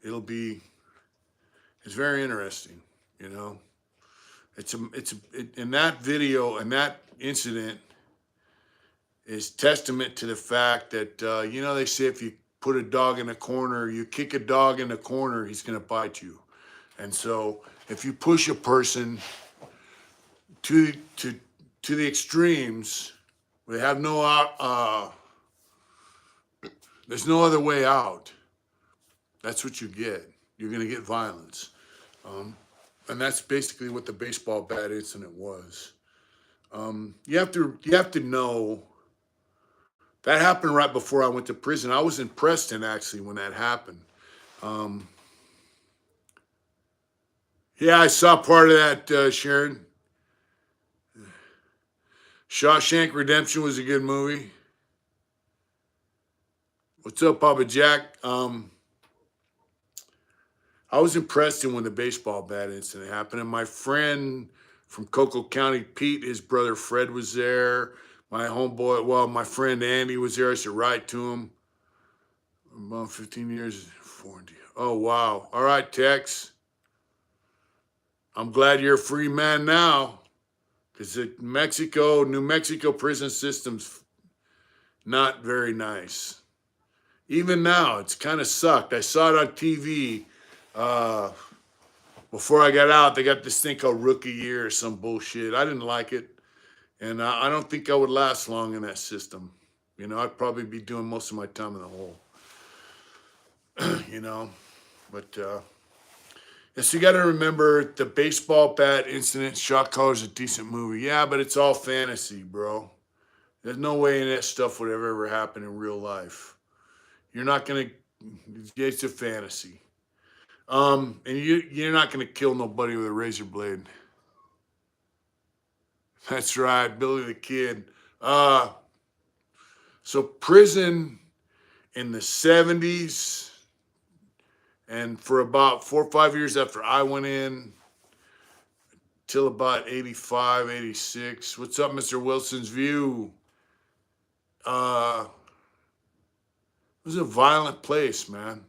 it's very interesting, you know. In that video and that incident is testament to the fact that, you know, they say if you put a dog in a corner, you kick a dog in the corner, he's going to bite you. And so if you push a person to the extremes, they have there's no other way out. That's what you get. You're going to get violence. And that's basically what the baseball bat incident was. You have to know that happened right before I went to prison. I was in Preston actually when that happened. Yeah, I saw part of that, Sharon. Shawshank Redemption was a good movie. What's up, Papa Jack? I was in Preston when the baseball bat incident happened, and my friend from Cocoa County, Pete, his brother Fred was there. My homeboy, well, my friend Andy was there. I said right to him. About 15 years. Oh, wow. All right, Tex. I'm glad you're a free man now, because the New Mexico prison system's not very nice. Even now, it's kind of sucked. I saw it on TV. Before I got out, they got this thing called Rookie Year or some bullshit. I didn't like it. And I don't think I would last long in that system. You know, I'd probably be doing most of my time in the hole. You know, but yes, you got to remember the baseball bat incident. Shot Caller's a decent movie. Yeah, but it's all fantasy, bro. There's no way any of that stuff would ever happen in real life. You're not going to, it's a fantasy. And you're not going to kill nobody with a razor blade. That's right, Billy the Kid. So prison in the 70s, and for about 4 or 5 years after I went in, till about 85, 86. What's up, Mr. Wilson's View? It was a violent place, man.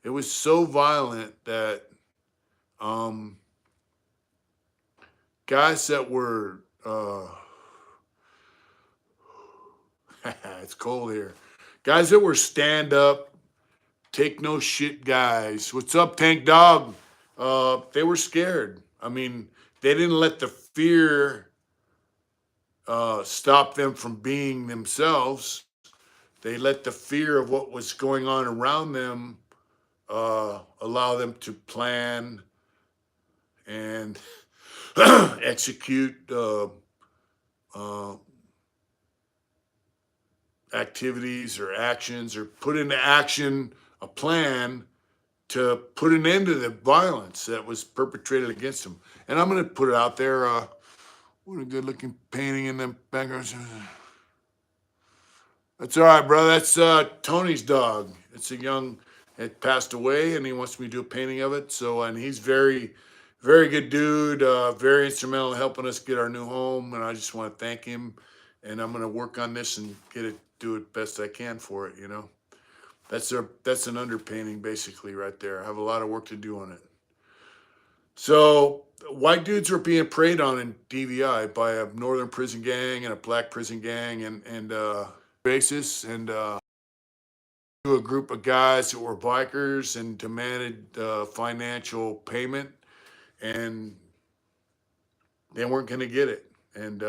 It was so violent that guys that were it's cold here. Guys that were stand up, take no shit guys. What's up, Tank Dog? They were scared. I mean, they didn't let the fear stop them from being themselves. They let the fear of what was going on around them allow them to plan and execute activities or actions, or put into action a plan to put an end to the violence that was perpetrated against them. And I'm going to put it out there. What a good looking painting in the background. That's all right, bro. That's Tony's dog. It passed away, and he wants me to do a painting of it. So, and he's very, very good dude, very instrumental in helping us get our new home. And I just want to thank him. And I'm going to work on this and do it best I can for it, you know. That's an underpainting basically right there. I have a lot of work to do on it. So white dudes were being preyed on in DVI by a northern prison gang and a black prison gang and basis, and to a group of guys that were bikers and demanded financial payment, and they weren't going to get it. And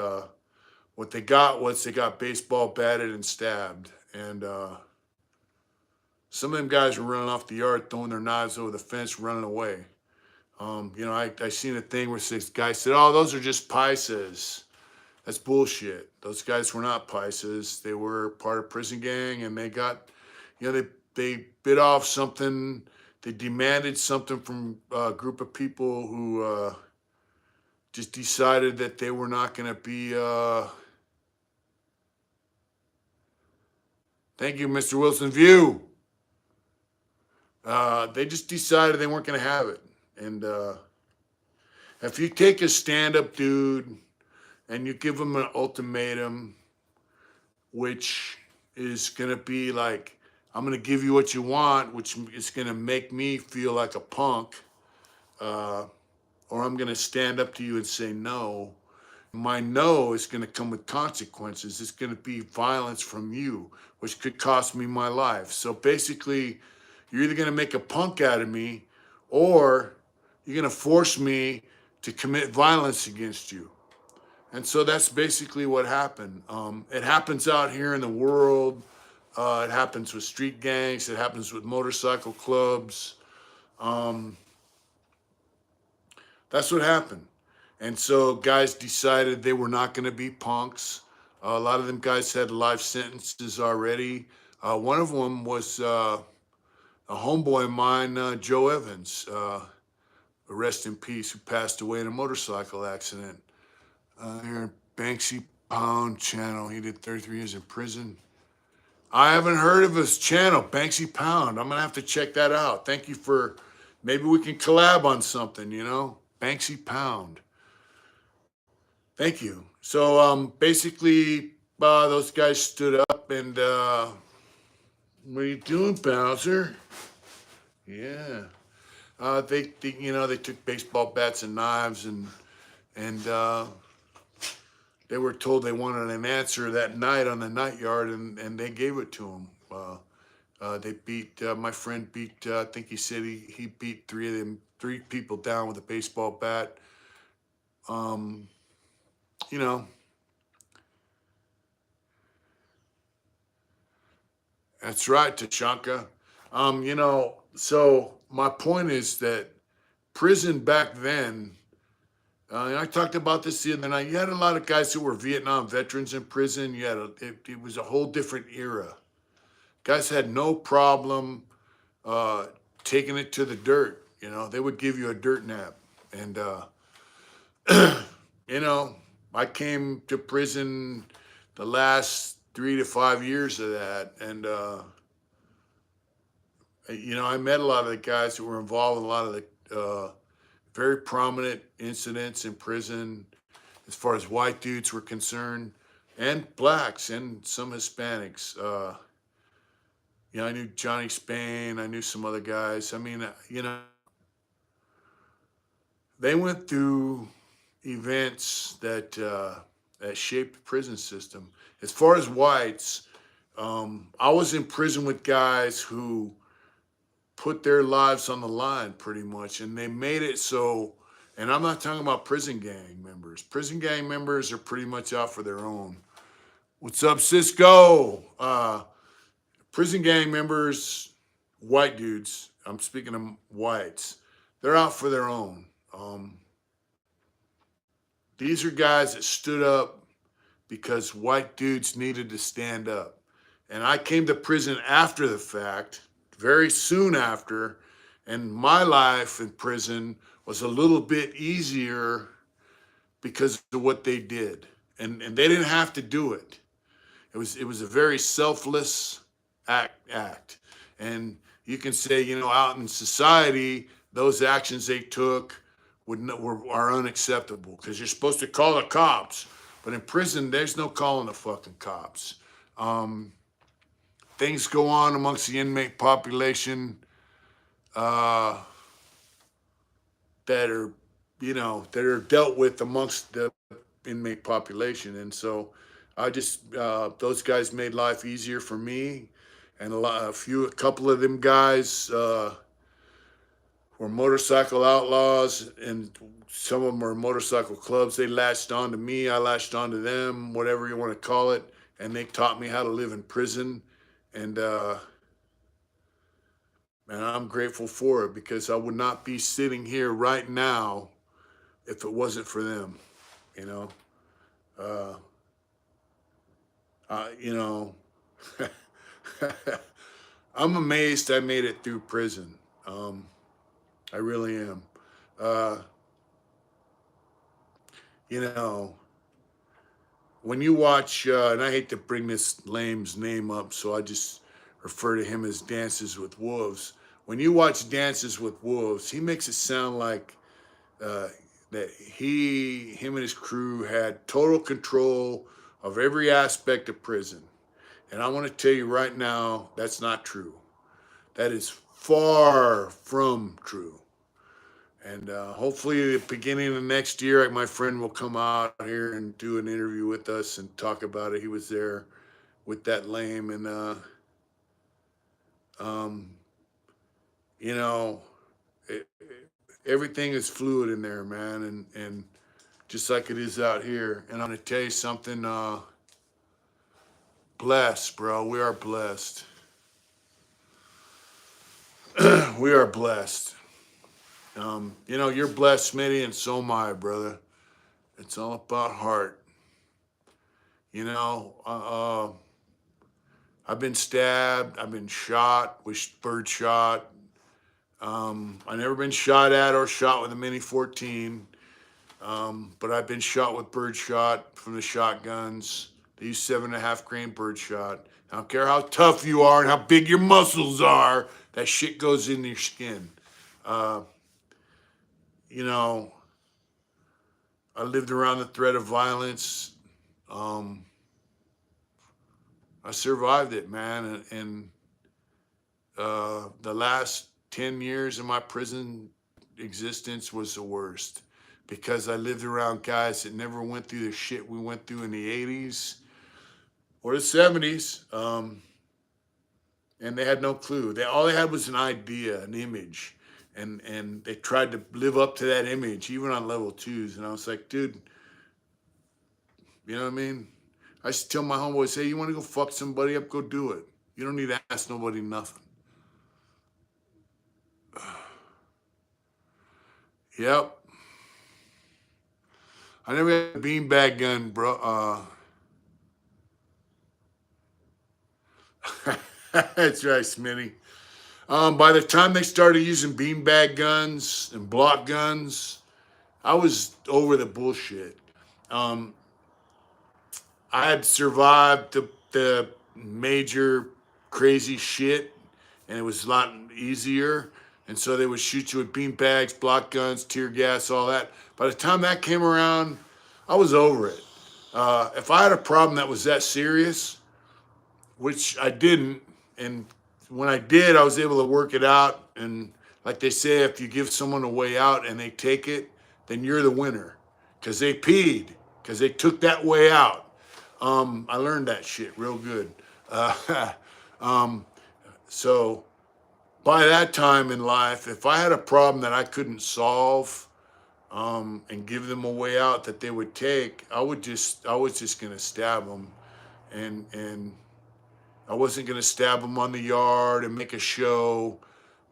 What they got was they got baseball batted and stabbed. And some of them guys were running off the yard, throwing their knives over the fence, running away. I seen a thing where this guy said, "Oh, those are just paisas." That's bullshit. Those guys were not paisas. They were part of prison gang, and they got, they bit off something. They demanded something from a group of people who just decided that they were not going to be. Thank you, Mr. Wilson View. They just decided they weren't going to have it. And if you take a stand-up dude and you give him an ultimatum, which is going to be like, I'm going to give you what you want, which is going to make me feel like a punk, or I'm going to stand up to you and say no. My no is going to come with consequences. It's going to be violence from you, which could cost me my life. So basically, you're either going to make a punk out of me, or you're going to force me to commit violence against you. And so that's basically what happened. It happens out here in the world. It happens with street gangs. It happens with motorcycle clubs. That's what happened. And so guys decided they were not going to be punks. A lot of them guys had life sentences already. One of them was a homeboy of mine, Joe Evans, rest in peace, who passed away in a motorcycle accident. Here, Banksy Pound channel. He did 33 years in prison. I haven't heard of his channel, Banksy Pound. I'm going to have to check that out. Thank you for, maybe we can collab on something, Banksy Pound. Thank you. So basically, those guys stood up and, what are you doing, Bowser? Yeah. They took baseball bats and knives and they were told they wanted an answer that night on the night yard, and they gave it to them. They beat, my friend beat, I think he said he beat three people down with a baseball bat. You know, that's right, Tachanka. So my point is that prison back then, and I talked about this the other night. You had a lot of guys who were Vietnam veterans in prison. It was a whole different era. Guys had no problem taking it to the dirt. They would give you a dirt nap. And, I came to prison the last 3 to 5 years of that. And, I met a lot of the guys who were involved in a lot of the very prominent incidents in prison as far as white dudes were concerned, and blacks and some Hispanics. I knew Johnny Spain. I knew some other guys. I mean, they went through events that shaped the prison system. As far as whites, I was in prison with guys who put their lives on the line pretty much, and they made it so. And I'm not talking about prison gang members. Prison gang members are pretty much out for their own. What's up, Cisco? Prison gang members, white dudes, I'm speaking of whites, they're out for their own. These are guys that stood up because white dudes needed to stand up. And I came to prison after the fact, very soon after, and my life in prison was a little bit easier because of what they did. And they didn't have to do it. It was a very selfless act. And you can say, out in society, those actions they took are unacceptable because you're supposed to call the cops. But in prison, there's no calling the fucking cops. Things go on amongst the inmate population that are, that are dealt with amongst the inmate population. And so I just, those guys made life easier for me. And a couple of them guys were motorcycle outlaws, and some of them were motorcycle clubs. They latched on to me. I latched on to them, whatever you want to call it. And they taught me how to live in prison. And, and I'm grateful for it because I would not be sitting here right now if it wasn't for them, you know. Uh, you know, I'm amazed I made it through prison. I really am. Uh, you know, when you watch, and I hate to bring this lame's name up, so I just refer to him as Dances with Wolves. When you watch Dances with Wolves, he makes it sound like uh, that him and his crew had total control of every aspect of prison. And I want to tell you right now, that's not true. That is far from true. And hopefully, at the beginning of next year, my friend will come out here and do an interview with us and talk about it. He was there with that lame, and um, you know, it, everything is fluid in there, man, and just like it is out here. And I'm gonna tell you something. Blessed, bro. We are blessed. We are blessed. You're blessed, Smitty, and so am I, brother. It's all about heart. You know, I've been stabbed. I've been shot with bird shot. I've never been shot at or shot with a Mini 14, but I've been shot with bird shot from the shotguns. They use 7.5 grain bird shot. I don't care how tough you are and how big your muscles are. That shit goes in your skin. Uh, you know, I lived around the threat of violence. Um, I survived it, man, and the last 10 years of my prison existence was the worst because I lived around guys that never went through the shit we went through in the 80s or the 70s, and they had no clue. All they had was an idea, an image, and they tried to live up to that image, even on level twos. And I was like, dude, you know what I mean? I used to tell my homeboys, hey, you want to go fuck somebody up, go do it. You don't need to ask nobody nothing. Yep. I never had a beanbag gun, bro. That's right, Smitty. By the time they started using beanbag guns and block guns, I was over the bullshit. Um, I had survived the major crazy shit, and it was a lot easier. And so they would shoot you with beanbags, block guns, tear gas, all that. By the time that came around, I was over it. If I had a problem that was that serious, which I didn't, and when I did, I was able to work it out. And like they say, if you give someone a way out and they take it, then you're the winner because they peed, because they took that way out. I learned that shit real good. Um, so by that time in life, if I had a problem that I couldn't solve and give them a way out that they would take, I was just gonna stab them, and I wasn't gonna stab them on the yard and make a show.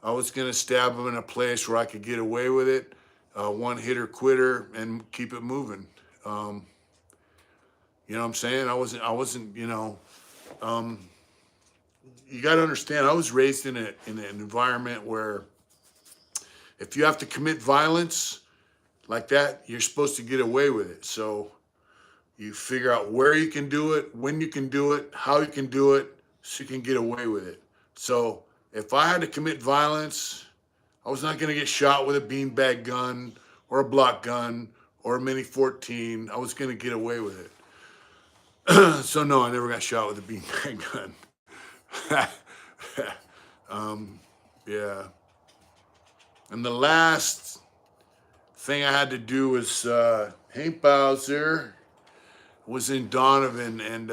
I was gonna stab them in a place where I could get away with it, one hitter quitter, and keep it moving. Um, you know what I'm saying? I wasn't. Um, you got to understand. I was raised in an environment where if you have to commit violence like that, you're supposed to get away with it. So you figure out where you can do it, when you can do it, how you can do it, so you can get away with it. So if I had to commit violence, I was not going to get shot with a beanbag gun or a block gun or a Mini 14. I was going to get away with it. So no, I never got shot with a beanbag gun. um, yeah. And the last thing I had to do was Hank Bowser was in Donovan, and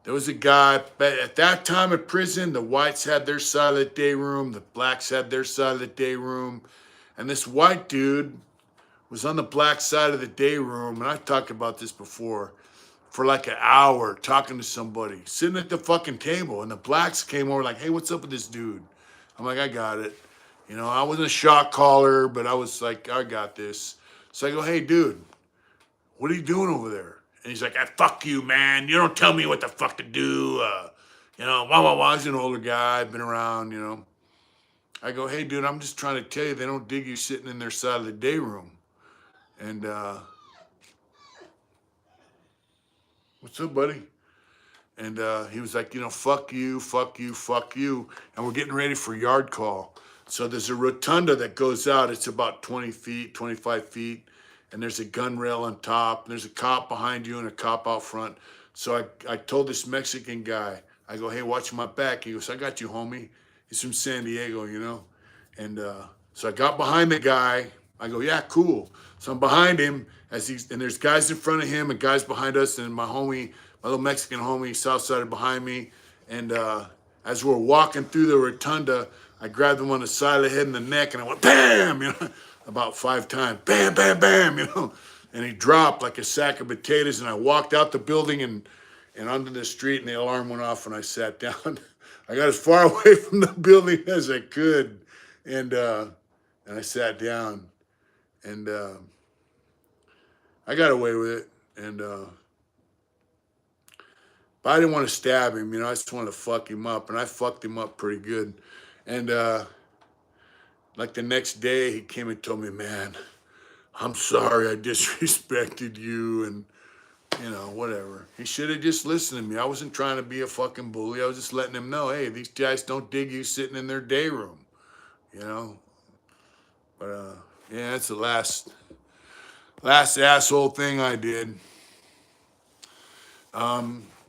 There was a guy, but at that time in prison, the whites had their side of the day room, the blacks had their side of the day room, and this white dude was on the black side of the day room, and I've talked about this before, for like an hour talking to somebody, sitting at the fucking table, and the blacks came over like, hey, what's up with this dude? I'm like, I got it. You know, I wasn't a shot caller, but I was like, I got this. So I go, hey, dude, what are you doing over there? And he's like, fuck you, man. You don't tell me what the fuck to do. You know, wah, wah, wah. He's an older guy, been around, you know. I go, hey, dude, I'm just trying to tell you, they don't dig you sitting in their side of the day room. And, what's up, buddy? And he was like, you know, fuck you, fuck you, fuck you. And we're getting ready for yard call. So there's a rotunda that goes out. It's about 20 feet, 25 feet. And there's a gun rail on top. And there's a cop behind you and a cop out front. So I told this Mexican guy, I go, hey, watch my back. He goes, I got you, homie. He's from San Diego, you know. And so I got behind the guy. I go, yeah, cool. So I'm behind him and there's guys in front of him and guys behind us. And my little Mexican homie, south sided behind me. And as we're walking through the rotunda, I grabbed him on the side of the head and the neck and I went, bam, you know, about 5 times. Bam, bam, bam, you know. And he dropped like a sack of potatoes. And I walked out the building and onto the street and the alarm went off and I sat down. I got as far away from the building as I could. And I sat down and I got away with it. And but I didn't want to stab him, you know, I just wanted to fuck him up. And I fucked him up pretty good. And like the next day, he came and told me, man, I'm sorry I disrespected you and, you know, whatever. He should have just listened to me. I wasn't trying to be a fucking bully. I was just letting him know, hey, these guys don't dig you sitting in their day room, you know. But, yeah, that's the last asshole thing I did.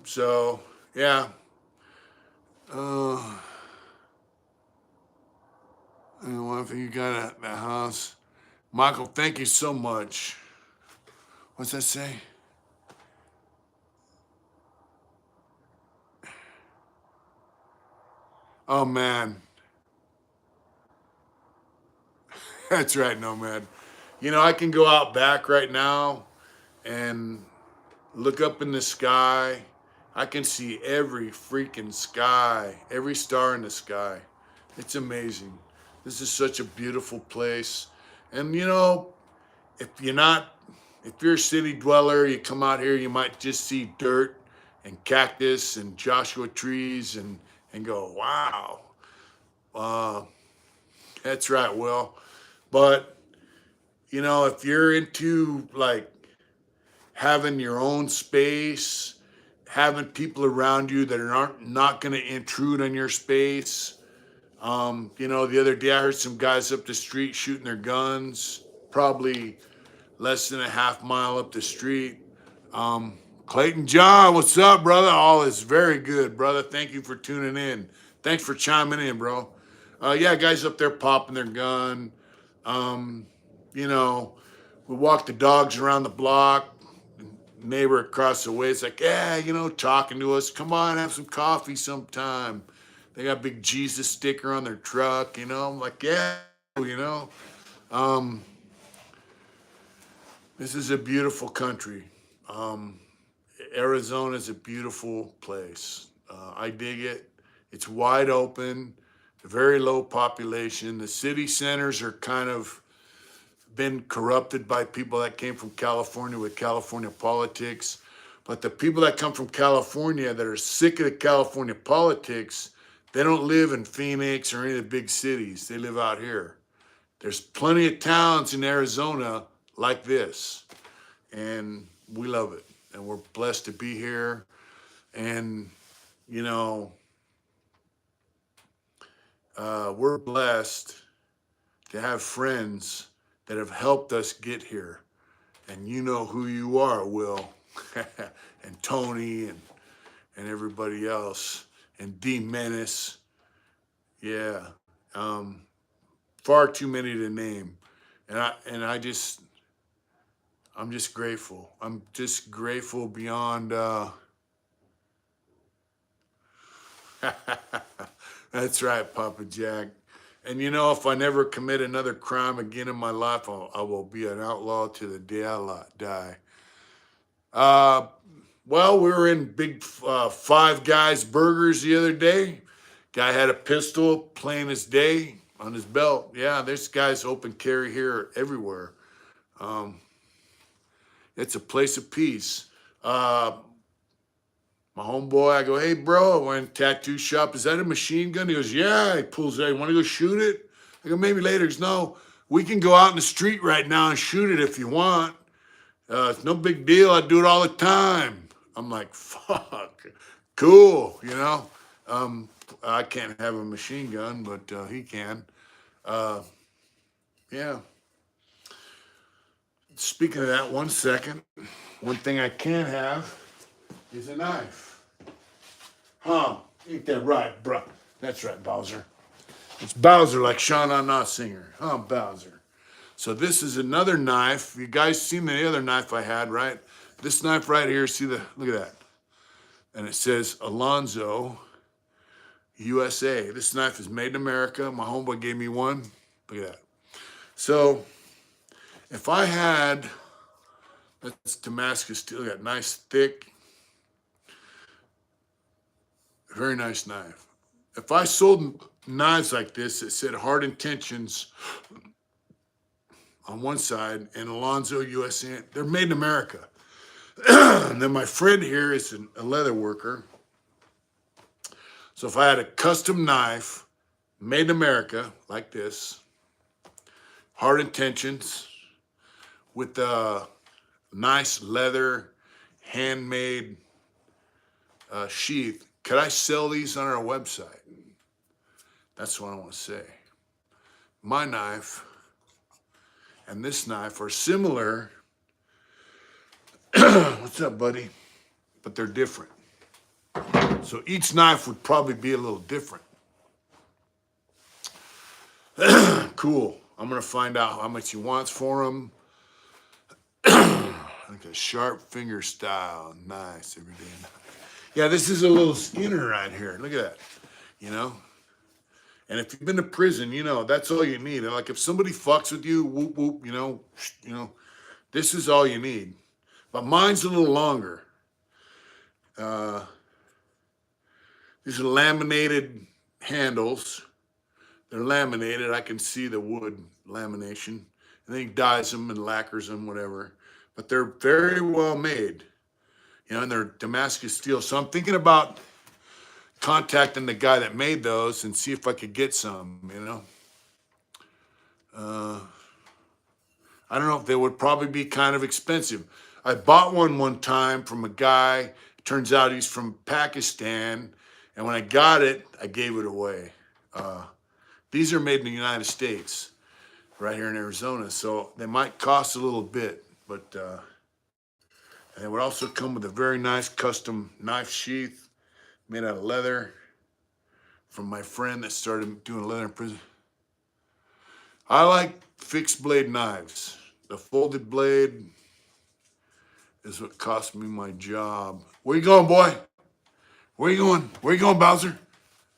So, yeah. What if you got at the house? Michael, thank you so much. What's that say? Oh, man. That's right, Nomad. You know, I can go out back right now and look up in the sky. I can see every freaking sky, every star in the sky. It's amazing. This is such a beautiful place. And you know, if you're a city dweller, you come out here, you might just see dirt and cactus and Joshua trees and go, wow. Uh, that's right, Will. But, you know, if you're into like having your own space, having people around you that are not going to intrude on your space. You know, the other day I heard some guys up the street shooting their guns, probably less than a half mile up the street. Clayton John, what's up, brother? All is very good, brother. Thank you for tuning in. Thanks for chiming in, bro. Yeah, guys up there popping their gun. Um, you know, we walk the dogs around the block. Neighbor across the way is like, yeah, you know, talking to us. Come on, have some coffee sometime. They got a big Jesus sticker on their truck, you know. I'm like, yeah, you know. Um, this is a beautiful country. Arizona is a beautiful place. I dig it. It's wide open, very low population. The city centers are kind of been corrupted by people that came from California with California politics. But the people that come from California that are sick of the California politics, they don't live in Phoenix or any of the big cities. They live out here. There's plenty of towns in Arizona like this, and we love it. And we're blessed to be here. And, you know, we're blessed to have friends that have helped us get here. And you know who you are, Will, and Tony, and everybody else, and D Menace. Yeah, far too many to name, and I'm just grateful. I'm just grateful beyond That's right, Papa Jack. And you know, if I never commit another crime again in my life, I will be an outlaw to the day I die. Uh, well, we were in big Five Guys Burgers the other day. Guy had a pistol, plain as day, on his belt. Yeah, there's guys open carry here everywhere. Um, it's a place of peace. Uh, my homeboy, I go, hey, bro, I went to tattoo shop. Is that a machine gun? He goes, yeah. He pulls it out. You want to go shoot it? I go, maybe later. He goes, no, we can go out in the street right now and shoot it if you want. It's no big deal. I do it all the time. I'm like, fuck, cool, you know. I can't have a machine gun, but he can. Uh, yeah. Speaking of that, 1 second. One thing I can have is a knife. Huh? Ain't that right, bro? That's right, Bowser. It's Bowser, like Sean Na singer. Huh, Bowser. So this is another knife. You guys seen the other knife I had, right? This knife right here, see the, look at that. And it says Alonzo, USA. This knife is made in America. My homeboy gave me one. Look at that. So if I had, that's Damascus steel, got nice, thick, very nice knife. If I sold knives like this that said hard intentions on one side and Alonzo USA, they're made in America. And then my friend here is a leather worker. So if I had a custom knife made in America like this, hard intentions with a nice leather handmade sheath, could I sell these on our website? That's what I want to say. My knife and this knife are similar. What's up, buddy? But they're different. So each knife would probably be a little different. Cool. I'm going to find out how much he wants for them. Like a sharp finger style. Nice, everyday knife. Yeah, this is a little Skinner right here. Look at that. You know? And if you've been to prison, you know, that's all you need. And like if somebody fucks with you, whoop, whoop, you know, this is all you need. But mine's a little longer. These are laminated handles. They're laminated. I can see the wood lamination. And then he dyes them and lacquers them, whatever. But they're very well made. You know, and they're Damascus steel. So I'm thinking about contacting the guy that made those and see if I could get some, you know. I don't know if they would probably be kind of expensive. I bought one time from a guy. Turns out he's from Pakistan. And when I got it, I gave it away. These are made in the United States, right here in Arizona. So they might cost a little bit, but and they would also come with a very nice custom knife sheath made out of leather from my friend that started doing leather in prison. I like fixed blade knives. The folded blade is what cost me my job. Where you going, boy? Where you going? Where you going, Bowser?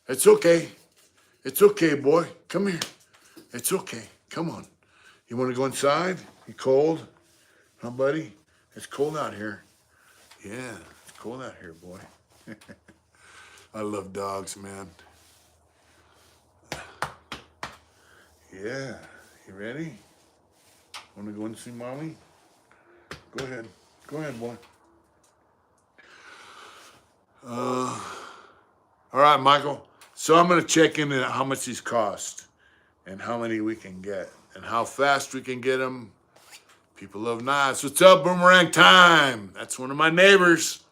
It's okay. It's okay, boy. Come here. It's okay. Come on. You want to go inside? You cold? Huh, buddy? It's cold out here. Yeah, it's cold out here, boy. I love dogs, man. Yeah. You ready? Want to go and see mommy? Go ahead. Go ahead, boy. All right, Michael. So I'm going to check in on how much these cost and how many we can get and how fast we can get them. People love knives. What's up, Boomerang Time? That's one of my neighbors.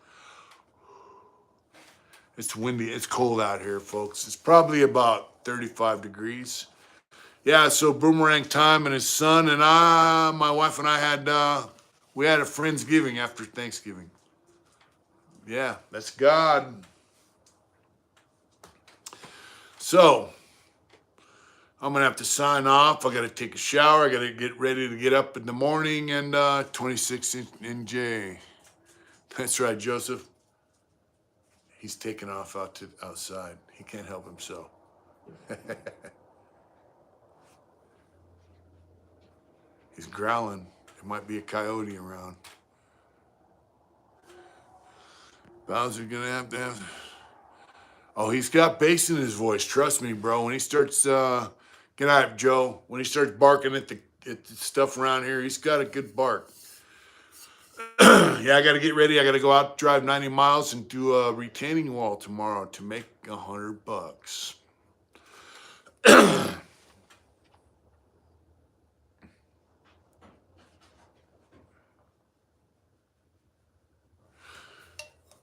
It's windy. It's cold out here, folks. It's probably about 35 degrees. Yeah, so Boomerang Time and his son and I, my wife and I we had a Friendsgiving after Thanksgiving. Yeah, that's God. So, I'm going to have to sign off. I got to take a shower. I got to get ready to get up in the morning and 26 in J. That's right, Joseph. He's taking off out to outside. He can't help himself. He's growling. There might be a coyote around. Bowser gonna have to have. Oh, he's got bass in his voice. Trust me, bro. When he starts, good night, Joe. When he starts barking at the stuff around here, he's got a good bark. Yeah, I got to get ready. I got to go out, drive 90 miles, and do a retaining wall tomorrow to make $100.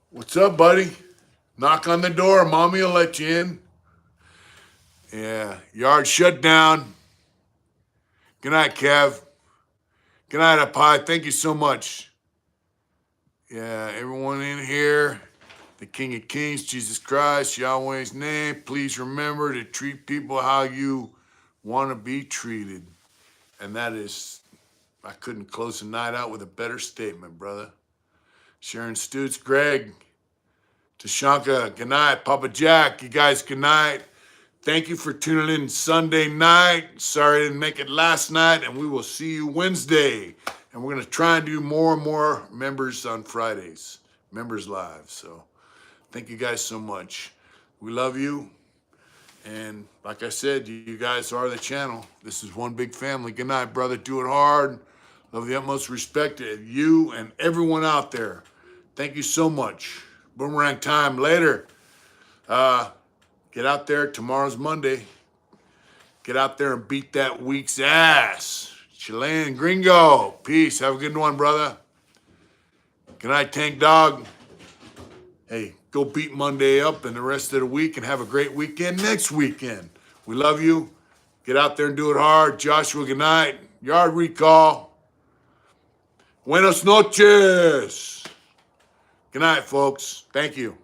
What's up, buddy? Knock on the door. Mommy will let you in. Yeah, yard shut down. Good night, Kev. Good night, up high. Thank you so much. Yeah, everyone in here, the King of Kings, Jesus Christ, Yahweh's name, please remember to treat people how you want to be treated. And that is, I couldn't close the night out with a better statement, brother. Sharon Stutz, Greg, Tashanka, good night. Papa Jack, you guys, good night. Thank you for tuning in Sunday night. Sorry I didn't make it last night, and we will see you Wednesday. And we're going to try and do more and more members on Fridays, members live. So thank you guys so much. We love you. And like I said, you guys are the channel. This is one big family. Good night, brother. Do it hard. Love the utmost respect to you and everyone out there. Thank you so much. Boomerang time later. Get out there. Tomorrow's Monday. Get out there and beat that week's ass. Chilean Gringo. Peace. Have a good one, brother. Good night, Tank Dog. Hey, go beat Monday up and the rest of the week and have a great weekend next weekend. We love you. Get out there and do it hard. Joshua, good night. Yard recall. Buenas noches. Good night, folks. Thank you.